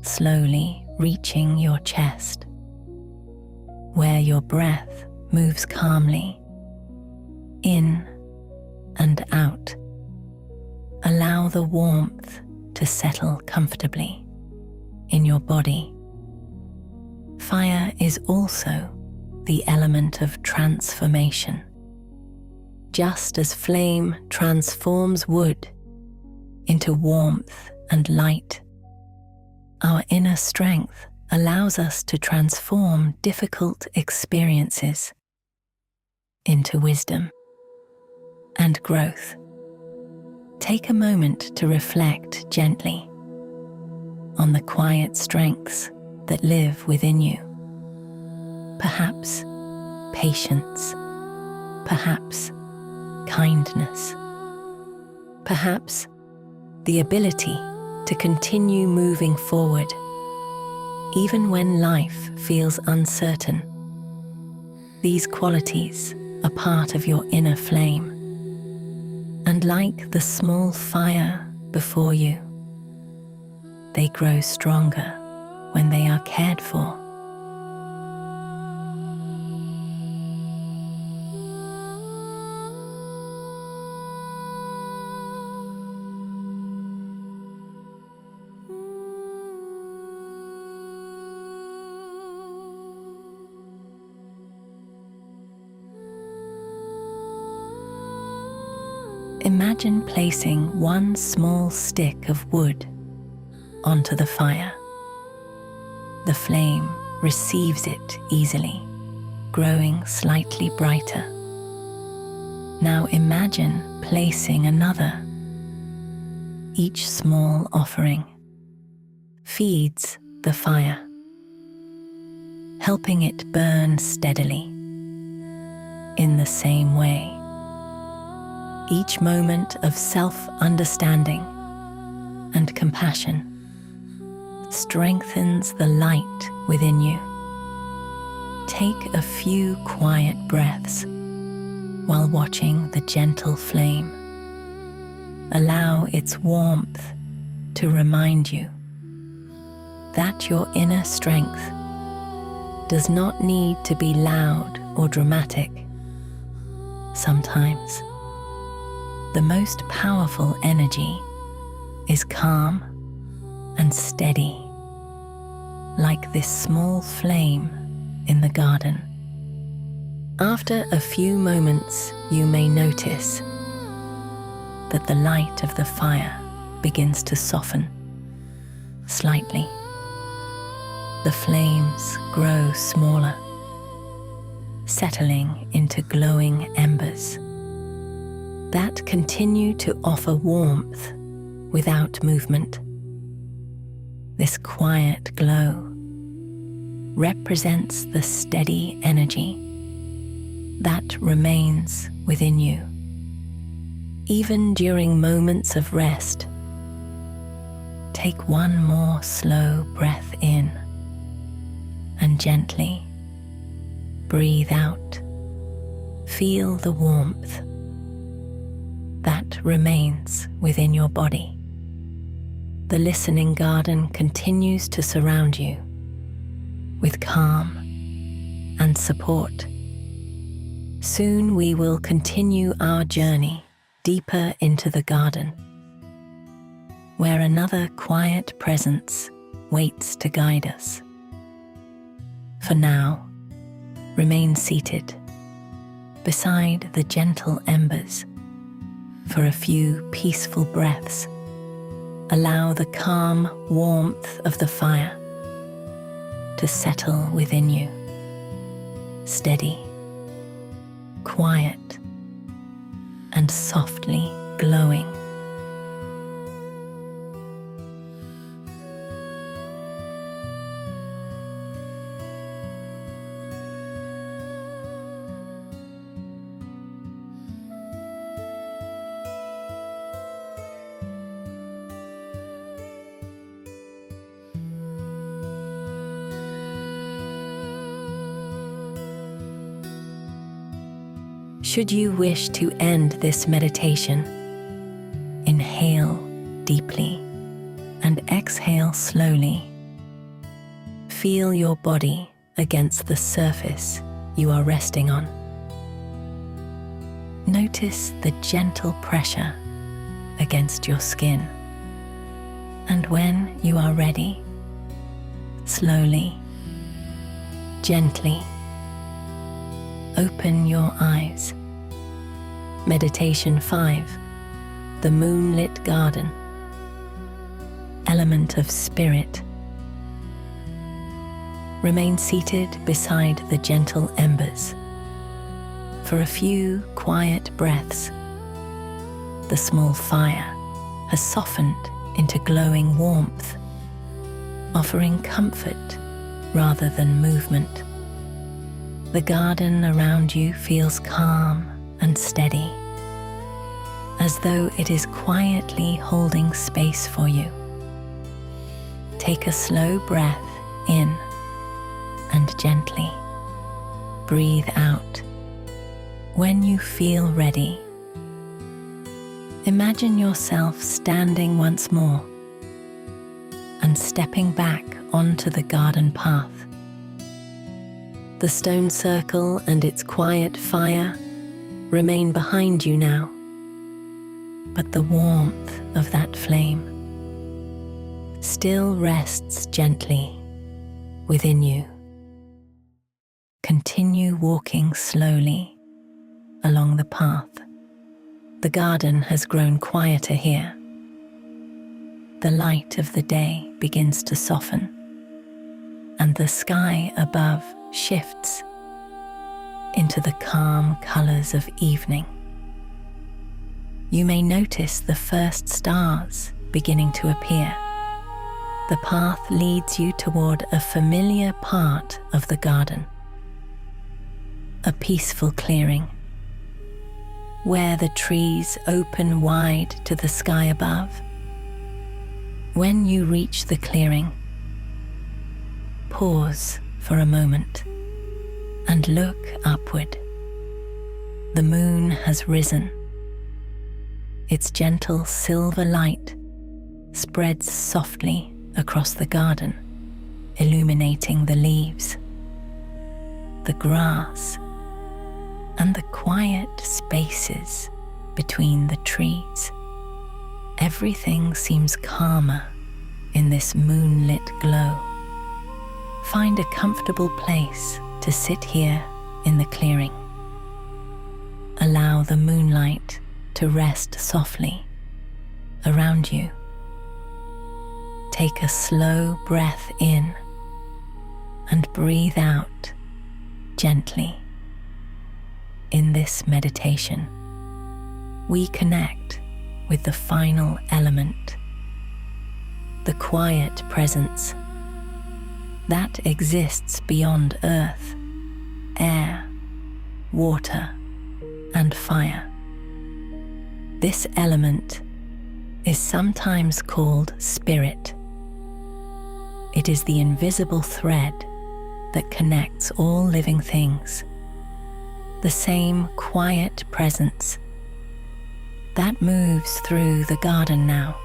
slowly reaching your chest, where your breath moves calmly in and out. Allow the warmth to settle comfortably in your body. Fire is also the element of transformation. Just as flame transforms wood into warmth and light, our inner strength allows us to transform difficult experiences into wisdom and growth. Take a moment to reflect gently on the quiet strengths that live within you. Perhaps patience, perhaps kindness, perhaps the ability to continue moving forward even when life feels uncertain. These qualities are part of your inner flame, And like the small fire before you, they grow stronger when they are cared for. Imagine placing one small stick of wood onto the fire. The flame receives it easily, growing slightly brighter. Now imagine placing another. Each small offering feeds the fire, helping it burn steadily. In the same way, each moment of self-understanding and compassion strengthens the light within you. Take a few quiet breaths while watching the gentle flame. Allow its warmth to remind you that your inner strength does not need to be loud or dramatic. Sometimes, the most powerful energy is calm and steady, like this small flame in the garden. After a few moments, you may notice that the light of the fire begins to soften slightly. The flames grow smaller, settling into glowing embers that continue to offer warmth without movement. This quiet glow represents the steady energy that remains within you. Even during moments of rest, take one more slow breath in and gently breathe out. Feel the warmth that remains within your body. The listening garden continues to surround you with calm and support. Soon we will continue our journey deeper into the garden, where another quiet presence waits to guide us. For now, remain seated beside the gentle embers. For a few peaceful breaths, allow the calm warmth of the fire to settle within you. Steady, quiet, and softly glowing. Should you wish to end this meditation, inhale deeply and exhale slowly. Feel your body against the surface you are resting on. Notice the gentle pressure against your skin. And when you are ready, slowly, gently, open your eyes. Meditation 5. The Moonlit Garden. Element of Spirit. Remain seated beside the gentle embers. For a few quiet breaths, the small fire has softened into glowing warmth, offering comfort rather than movement. The garden around you feels calm and steady, as though it is quietly holding space for you. Take a slow breath in and gently breathe out. When you feel ready, Imagine yourself standing once more and stepping back onto the garden path. The stone circle and its quiet fire remain behind you now, but the warmth of that flame still rests gently within you. Continue walking slowly along the path. The garden has grown quieter here. The light of the day begins to soften, and the sky above shifts into the calm colors of evening. You may notice the first stars beginning to appear. The path leads you toward a familiar part of the garden, a peaceful clearing where the trees open wide to the sky above. When you reach the clearing, pause for a moment and look upward. The moon has risen. Its gentle silver light spreads softly across the garden, illuminating the leaves, the grass, and the quiet spaces between the trees. Everything seems calmer in this moonlit glow. Find a comfortable place to sit here in the clearing. Allow the moonlight to rest softly around you. Take a slow breath in and breathe out gently. In this meditation, we connect with the final element, the quiet presence that exists beyond earth, air, water, and fire. This element is sometimes called spirit. It is the invisible thread that connects all living things. The same quiet presence that moves through the garden now.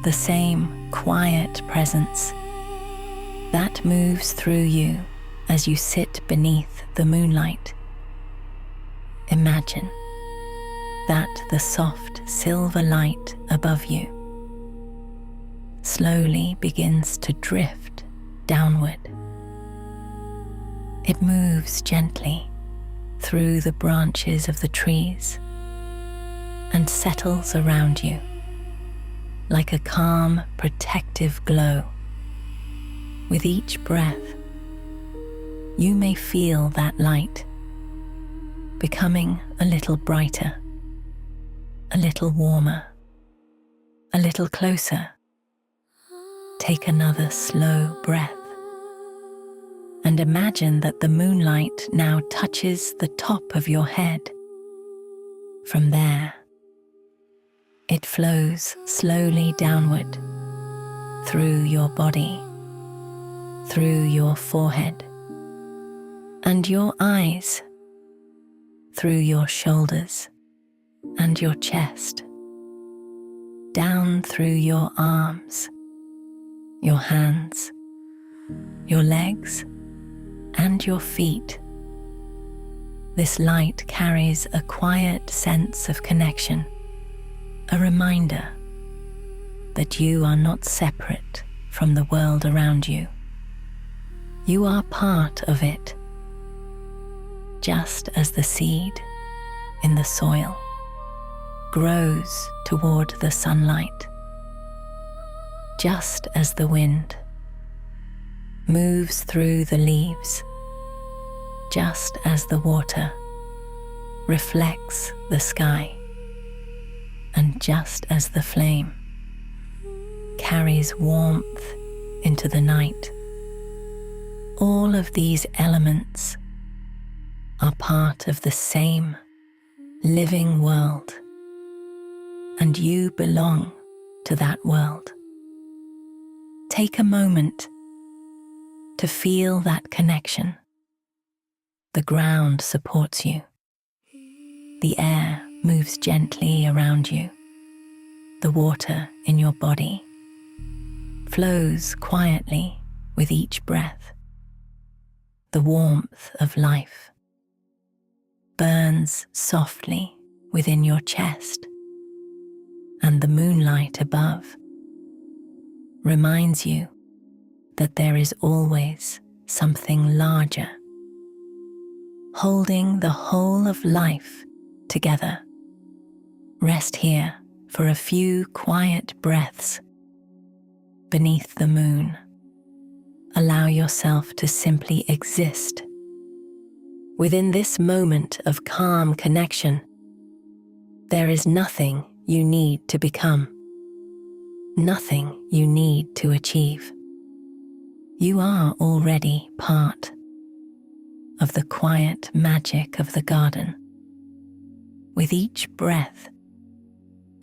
The same quiet presence that moves through you as you sit beneath the moonlight. Imagine that the soft silver light above you slowly begins to drift downward. It moves gently through the branches of the trees and settles around you like a calm, protective glow. With each breath, you may feel that light becoming a little brighter, a little warmer, a little closer. Take another slow breath and imagine that the moonlight now touches the top of your head. From there, it flows slowly downward through your body, through your forehead and your eyes, through your shoulders and your chest, down through your arms, your hands, your legs, and your feet. This light carries a quiet sense of connection, a reminder that you are not separate from the world around you. You are part of it, just as the seed in the soil grows toward the sunlight, just as the wind moves through the leaves, just as the water reflects the sky, and just as the flame carries warmth into the night. All of these elements are part of the same living world, and you belong to that world. Take a moment to feel that connection. The ground supports you. The air moves gently around you. The water in your body flows quietly with each breath. The warmth of life burns softly within your chest, and the moonlight above reminds you that there is always something larger, holding the whole of life together. Rest here for a few quiet breaths beneath the moon. Allow yourself to simply exist within this moment of calm connection. There is nothing you need to become, nothing you need to achieve. You are already part of the quiet magic of the garden. With each breath,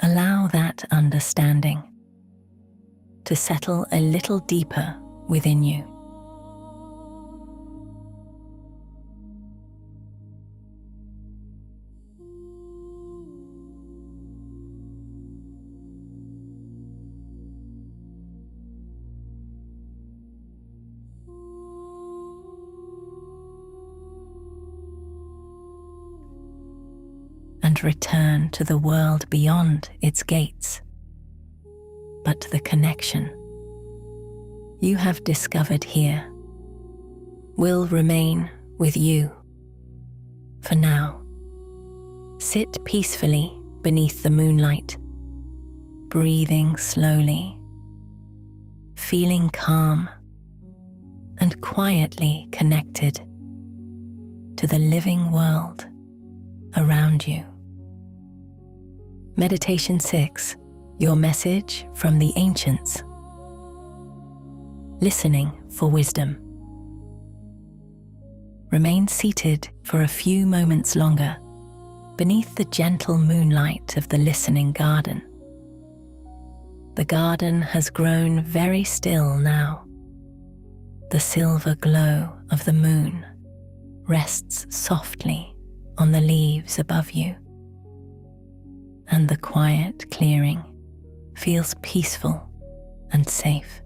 allow that understanding to settle a little deeper within you. And return to the world beyond its gates. But the connection you have discovered here will remain with you for now. Sit peacefully beneath the moonlight, breathing slowly, feeling calm and quietly connected to the living world around you. Meditation 6. Your message from the ancients. Listening for wisdom. Remain seated for a few moments longer beneath the gentle moonlight of the listening garden. The garden has grown very still now. The silver glow of the moon rests softly on the leaves above you, and the quiet clearing feels peaceful and safe.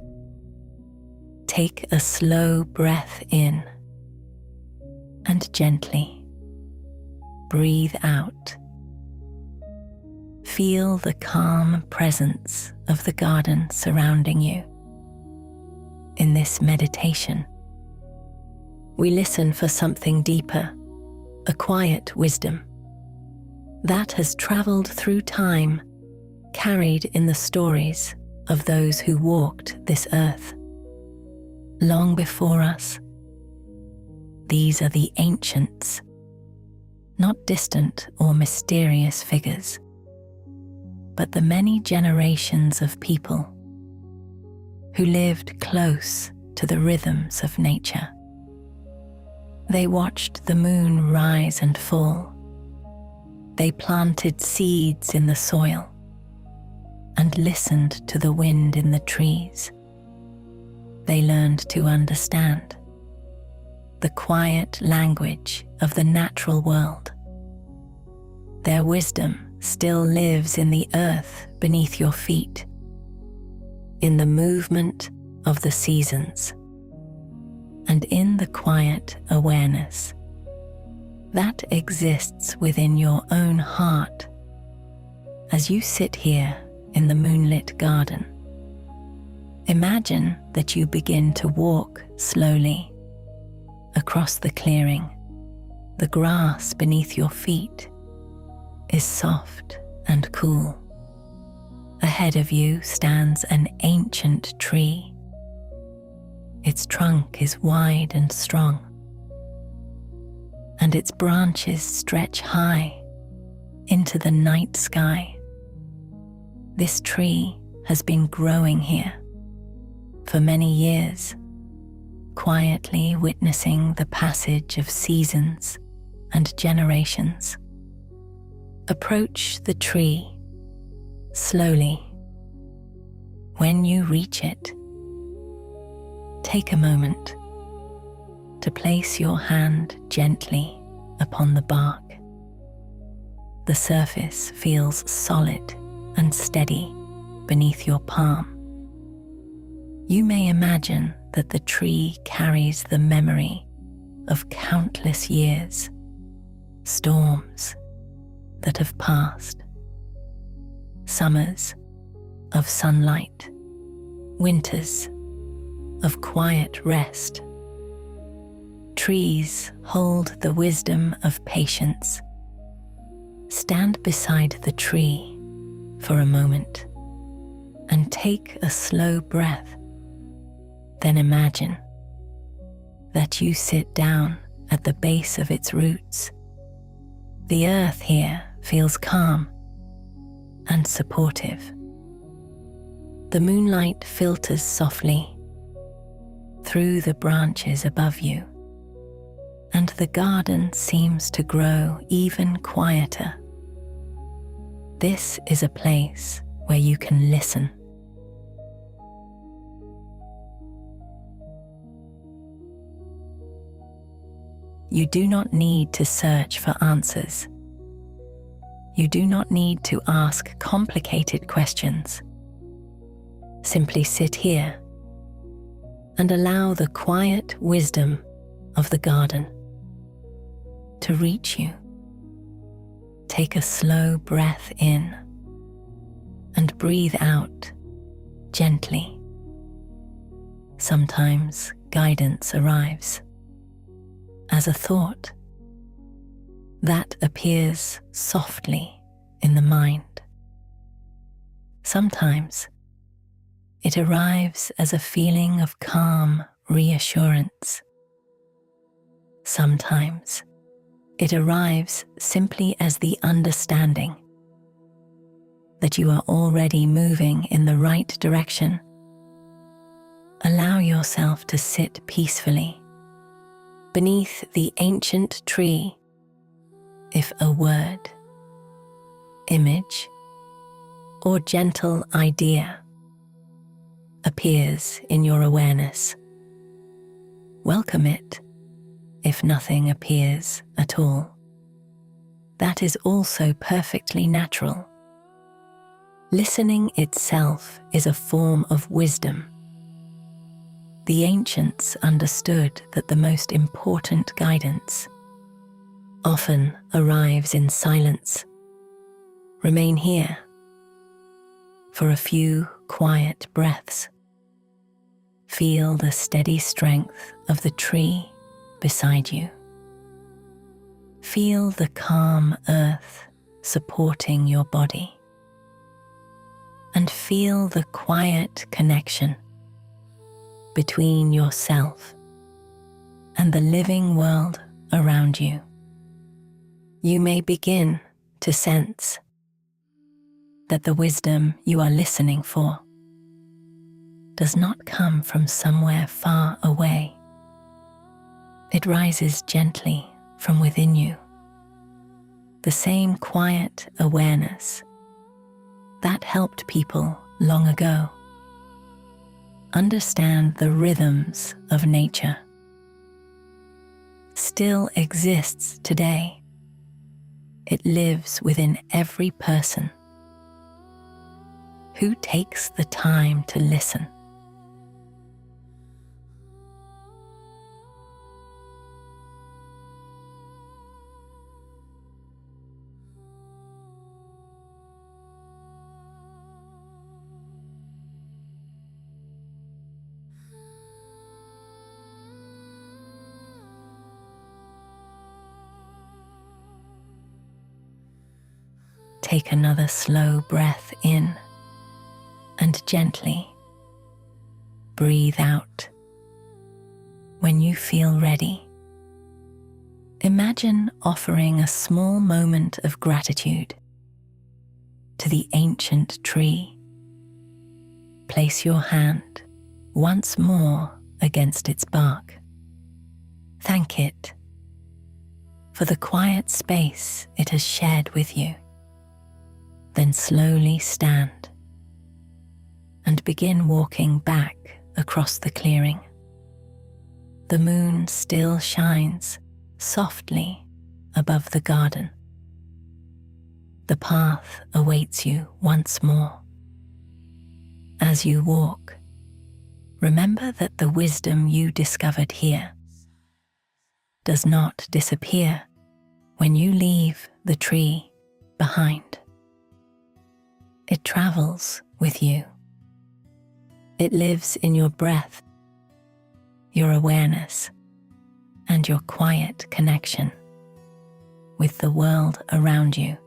Take a slow breath in and gently breathe out. Feel the calm presence of the garden surrounding you. In this meditation, we listen for something deeper, a quiet wisdom that has traveled through time, carried in the stories of those who walked this earth long before us. These are the ancients, not distant or mysterious figures, but the many generations of people who lived close to the rhythms of nature. They watched the moon rise and fall. They planted seeds in the soil and listened to the wind in the trees. They learned to understand the quiet language of the natural world. Their wisdom still lives in the earth beneath your feet, in the movement of the seasons, and in the quiet awareness that exists within your own heart as you sit here in the moonlit garden. Imagine that you begin to walk slowly across the clearing. The grass beneath your feet is soft and cool. Ahead of you stands an ancient tree. Its trunk is wide and strong, and its branches stretch high into the night sky. This tree has been growing here for many years, quietly witnessing the passage of seasons and generations. Approach the tree slowly. When you reach it, take a moment to place your hand gently upon the bark. The surface feels solid and steady beneath your palm. You may imagine that the tree carries the memory of countless years, storms that have passed, summers of sunlight, winters of quiet rest. Trees hold the wisdom of patience. Stand beside the tree for a moment and take a slow breath. Then imagine that you sit down at the base of its roots. The earth here feels calm and supportive. The moonlight filters softly through the branches above you, and the garden seems to grow even quieter. This is a place where you can listen. You do not need to search for answers. You do not need to ask complicated questions. Simply sit here and allow the quiet wisdom of the garden to reach you. Take a slow breath in and breathe out gently. Sometimes guidance arrives as a thought that appears softly in the mind. Sometimes it arrives as a feeling of calm reassurance. Sometimes it arrives simply as the understanding that you are already moving in the right direction. Allow yourself to sit peacefully beneath the ancient tree. If a word, image, or gentle idea appears in your awareness, welcome it. If nothing appears at all, that is also perfectly natural. Listening itself is a form of wisdom. The ancients understood that the most important guidance often arrives in silence. Remain here for a few quiet breaths. Feel the steady strength of the tree beside you. Feel the calm earth supporting your body. And feel the quiet connection between yourself and the living world around you. You may begin to sense that the wisdom you are listening for does not come from somewhere far away. It rises gently from within you. The same quiet awareness that helped people long ago understand the rhythms of nature still exists today. It lives within every person who takes the time to listen. Take another slow breath in and gently breathe out. When you feel ready, imagine offering a small moment of gratitude to the ancient tree. Place your hand once more against its bark. Thank it for the quiet space it has shared with you. Then slowly stand and begin walking back across the clearing. The moon still shines softly above the garden. The path awaits you once more. As you walk, remember that the wisdom you discovered here does not disappear when you leave the tree behind. It travels with you. It lives in your breath, your awareness, and your quiet connection with the world around you.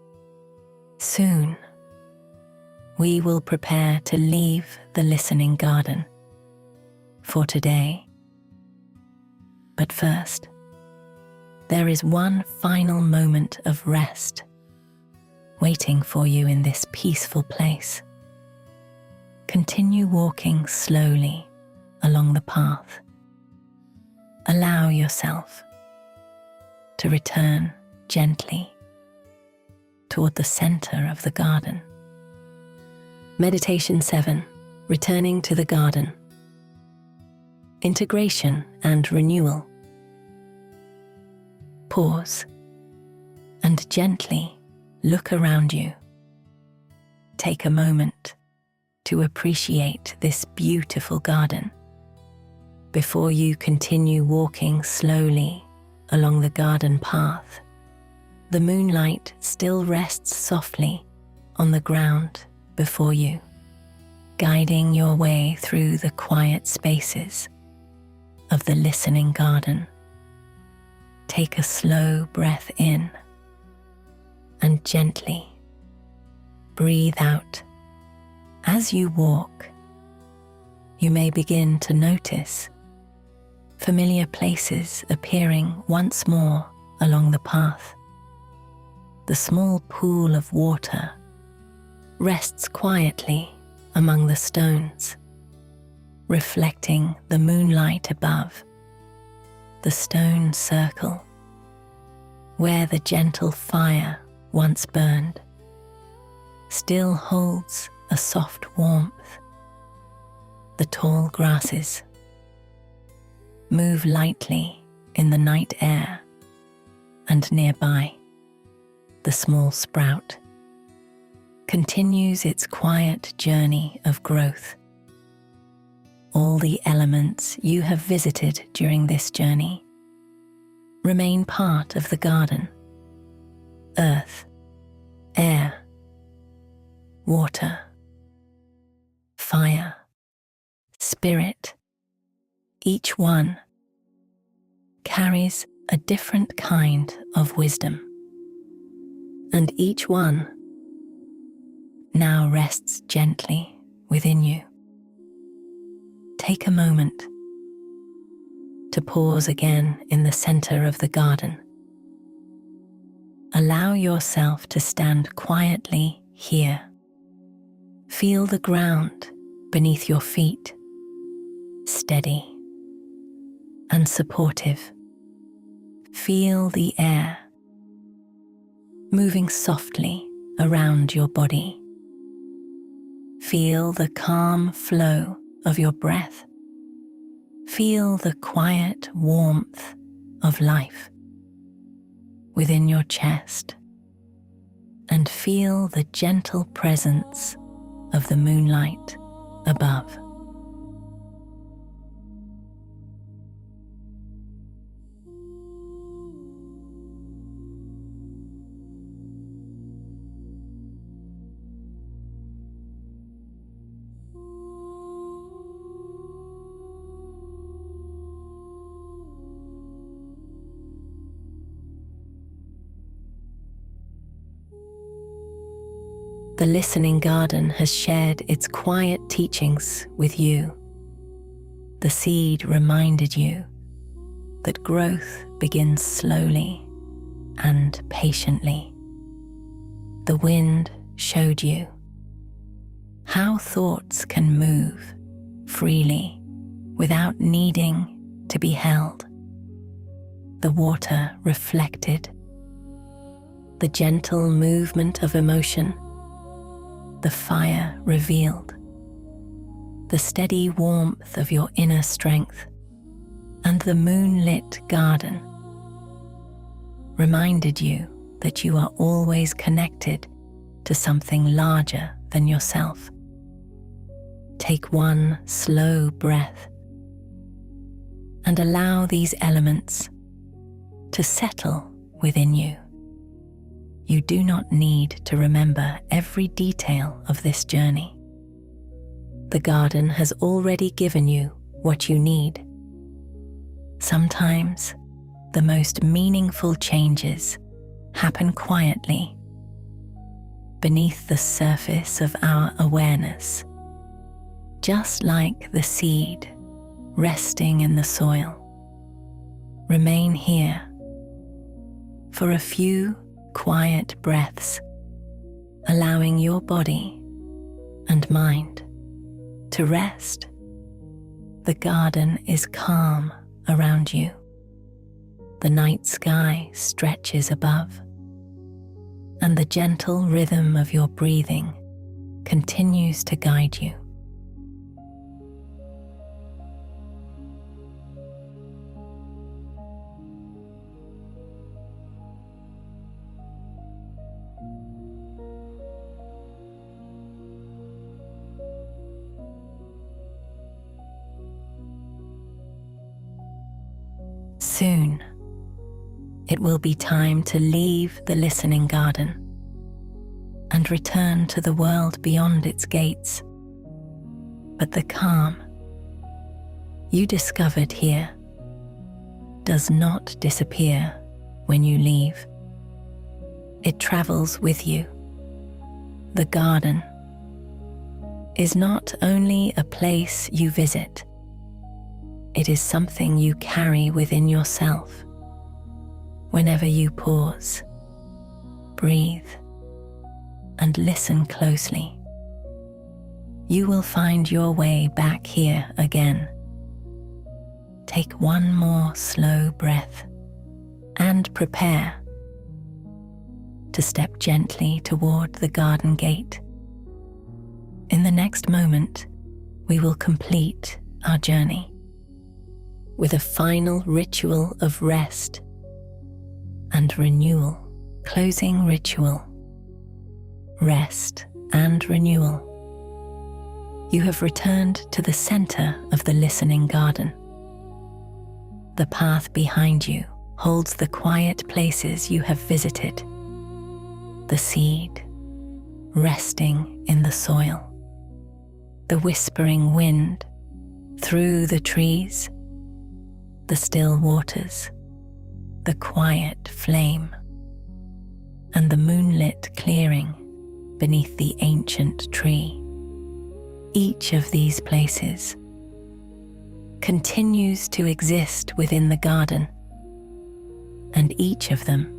Soon, we will prepare to leave the listening garden for today. But first, there is one final moment of rest waiting for you in this peaceful place. Continue walking slowly along the path. Allow yourself to return gently toward the center of the garden. Meditation 7. Returning to the garden. Integration and renewal. Pause and gently look around you. Take a moment to appreciate this beautiful garden before you continue walking slowly along the garden path. The moonlight still rests softly on the ground before you, guiding your way through the quiet spaces of the listening garden. Take a slow breath in and gently breathe out. As you walk, you may begin to notice familiar places appearing once more along the path. The small pool of water rests quietly among the stones, reflecting the moonlight above. The stone circle, where the gentle fire once burned, still holds a soft warmth. The tall grasses move lightly in the night air, and nearby, the small sprout continues its quiet journey of growth. All the elements you have visited during this journey remain part of the garden. Earth, air, water, fire, spirit. Each one carries a different kind of wisdom, and each one now rests gently within you. Take a moment to pause again in the center of the garden. Allow yourself to stand quietly here. Feel the ground beneath your feet, steady and supportive. Feel the air moving softly around your body. Feel the calm flow of your breath. Feel the quiet warmth of life within your chest, and feel the gentle presence of the moonlight above. The listening garden has shared its quiet teachings with you. The seed reminded you that growth begins slowly and patiently. The wind showed you how thoughts can move freely without needing to be held. The water reflected the gentle movement of emotion. The fire revealed the steady warmth of your inner strength, and the moonlit garden reminded you that you are always connected to something larger than yourself. Take one slow breath and allow these elements to settle within you. You do not need to remember every detail of this journey. The garden has already given you what you need. Sometimes the most meaningful changes happen quietly, beneath the surface of our awareness, just like the seed resting in the soil. Remain here for a few quiet breaths, allowing your body and mind to rest. The garden is calm around you. The night sky stretches above, and the gentle rhythm of your breathing continues to guide you. Soon, it will be time to leave the listening garden and return to the world beyond its gates. But the calm you discovered here does not disappear when you leave. It travels with you. The garden is not only a place you visit, it is something you carry within yourself. Whenever you pause, breathe, and listen closely, you will find your way back here again. Take one more slow breath and prepare to step gently toward the garden gate. In the next moment, we will complete our journey with a final ritual of rest and renewal. Closing ritual, rest and renewal. You have returned to the center of the listening garden. The path behind you holds the quiet places you have visited. The seed resting in the soil, the whispering wind through the trees, the still waters, the quiet flame, and the moonlit clearing beneath the ancient tree. Each of these places continues to exist within the garden, and each of them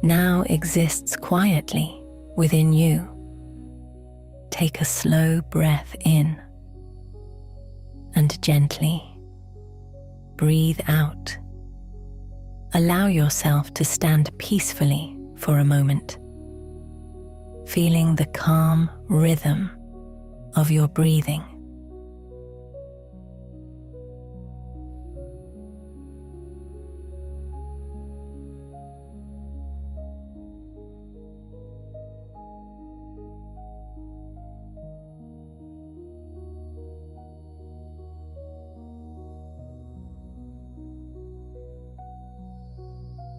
now exists quietly within you. Take a slow breath in and gently breathe out. Allow yourself to stand peacefully for a moment, feeling the calm rhythm of your breathing.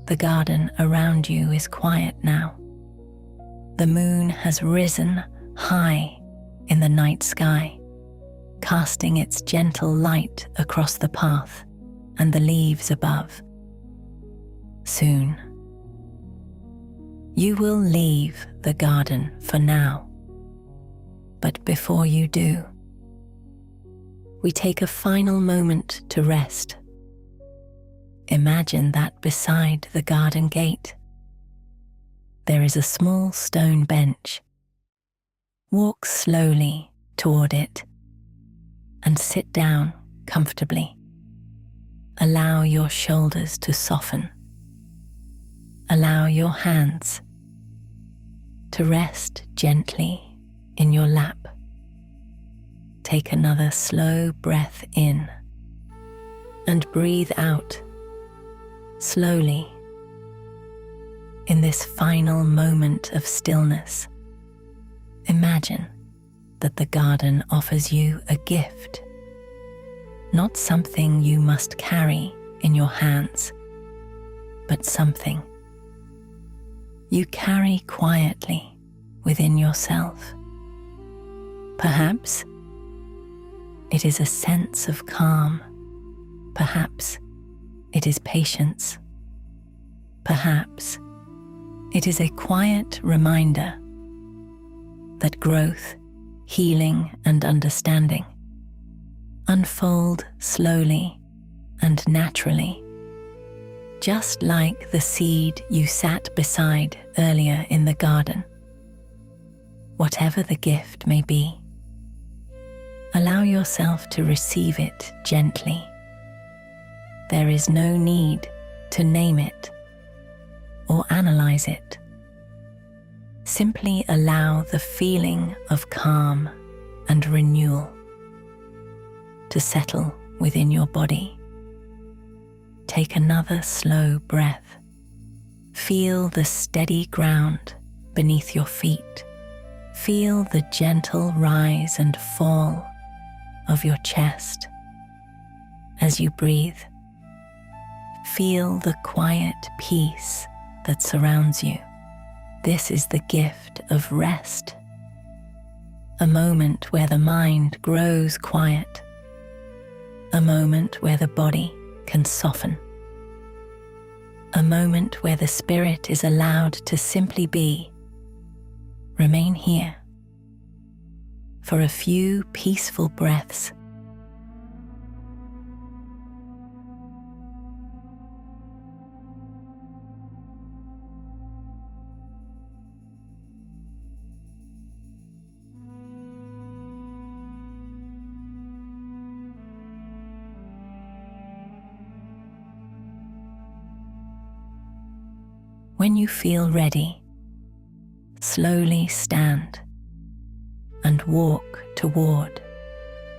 The garden around you is quiet now. The moon has risen high in the night sky, casting its gentle light across the path and the leaves above. Soon, you will leave the garden for now. But before you do, we take a final moment to rest. Imagine that beside the garden gate, there is a small stone bench. Walk slowly toward it and sit down comfortably. Allow your shoulders to soften. Allow your hands to rest gently in your lap. Take another slow breath in and breathe out slowly. in this final moment of stillness, imagine that the garden offers you a gift, not something you must carry in your hands, but something you carry quietly within yourself. Perhaps it is a sense of calm. Perhaps it is patience. Perhaps it is a quiet reminder that growth, healing, and understanding unfold slowly and naturally, just like the seed you sat beside earlier in the garden. Whatever the gift may be, allow yourself to receive it gently. There is no need to name it or analyze it. Simply allow the feeling of calm and renewal to settle within your body. Take another slow breath. Feel the steady ground beneath your feet. Feel the gentle rise and fall of your chest as you breathe. Feel the quiet peace that surrounds you. This is the gift of rest, a moment where the mind grows quiet, a moment where the body can soften, a moment where the spirit is allowed to simply be. Remain here for a few peaceful breaths. When you feel ready, slowly stand and walk toward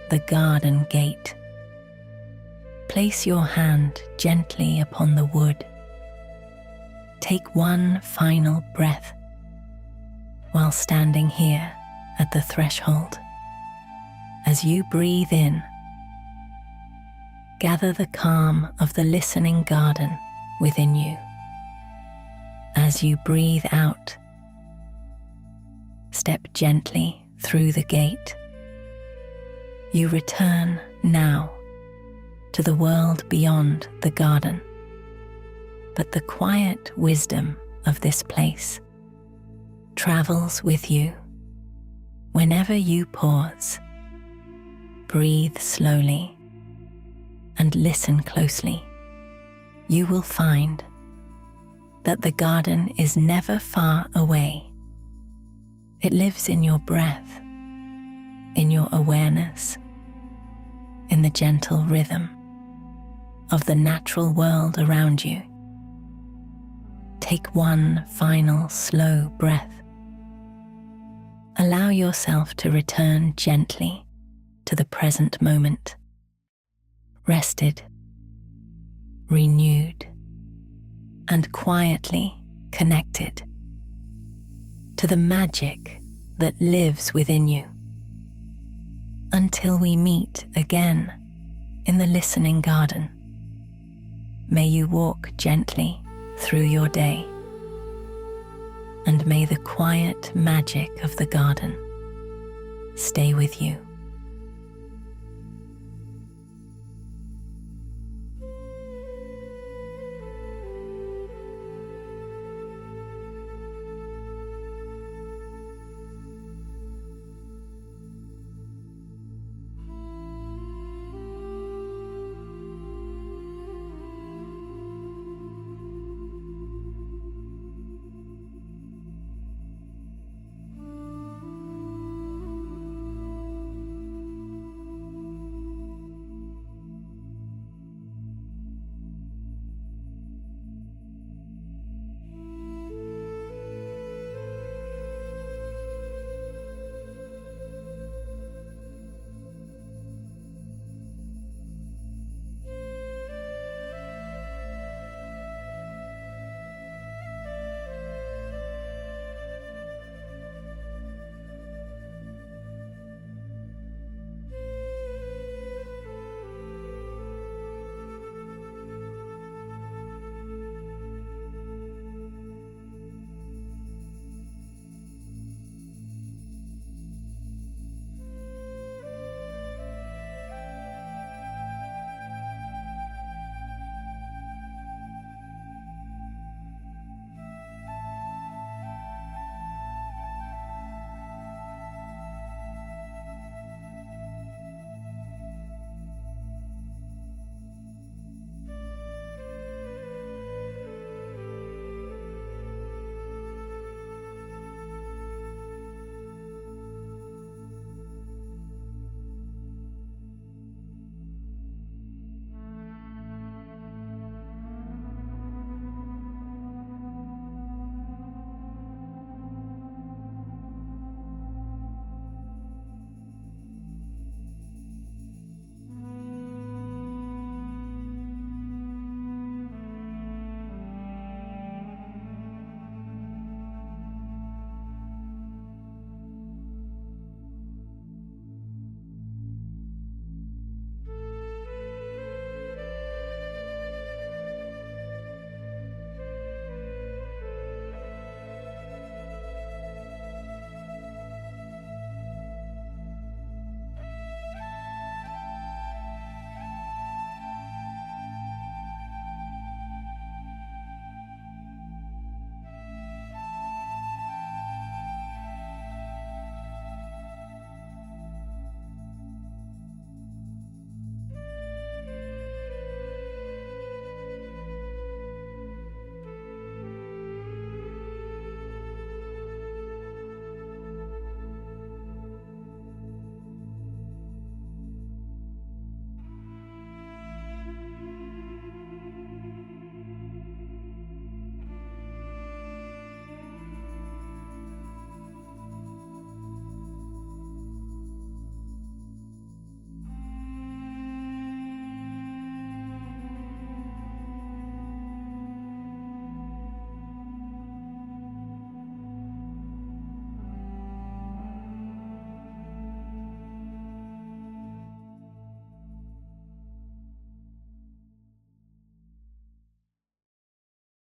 the garden gate. Place your hand gently upon the wood. Take one final breath while standing here at the threshold. As you breathe in, gather the calm of the listening garden within you. As you breathe out, step gently through the gate. You return now to the world beyond the garden, but the quiet wisdom of this place travels with you. Whenever you pause, breathe slowly and listen closely, you will find that the garden is never far away. It lives in your breath, in your awareness, in the gentle rhythm of the natural world around you. Take one final slow breath. Allow yourself to return gently to the present moment, rested, renewed, and quietly connected to the magic that lives within you. Until we meet again in the listening garden, may you walk gently through your day, and may the quiet magic of the garden stay with you.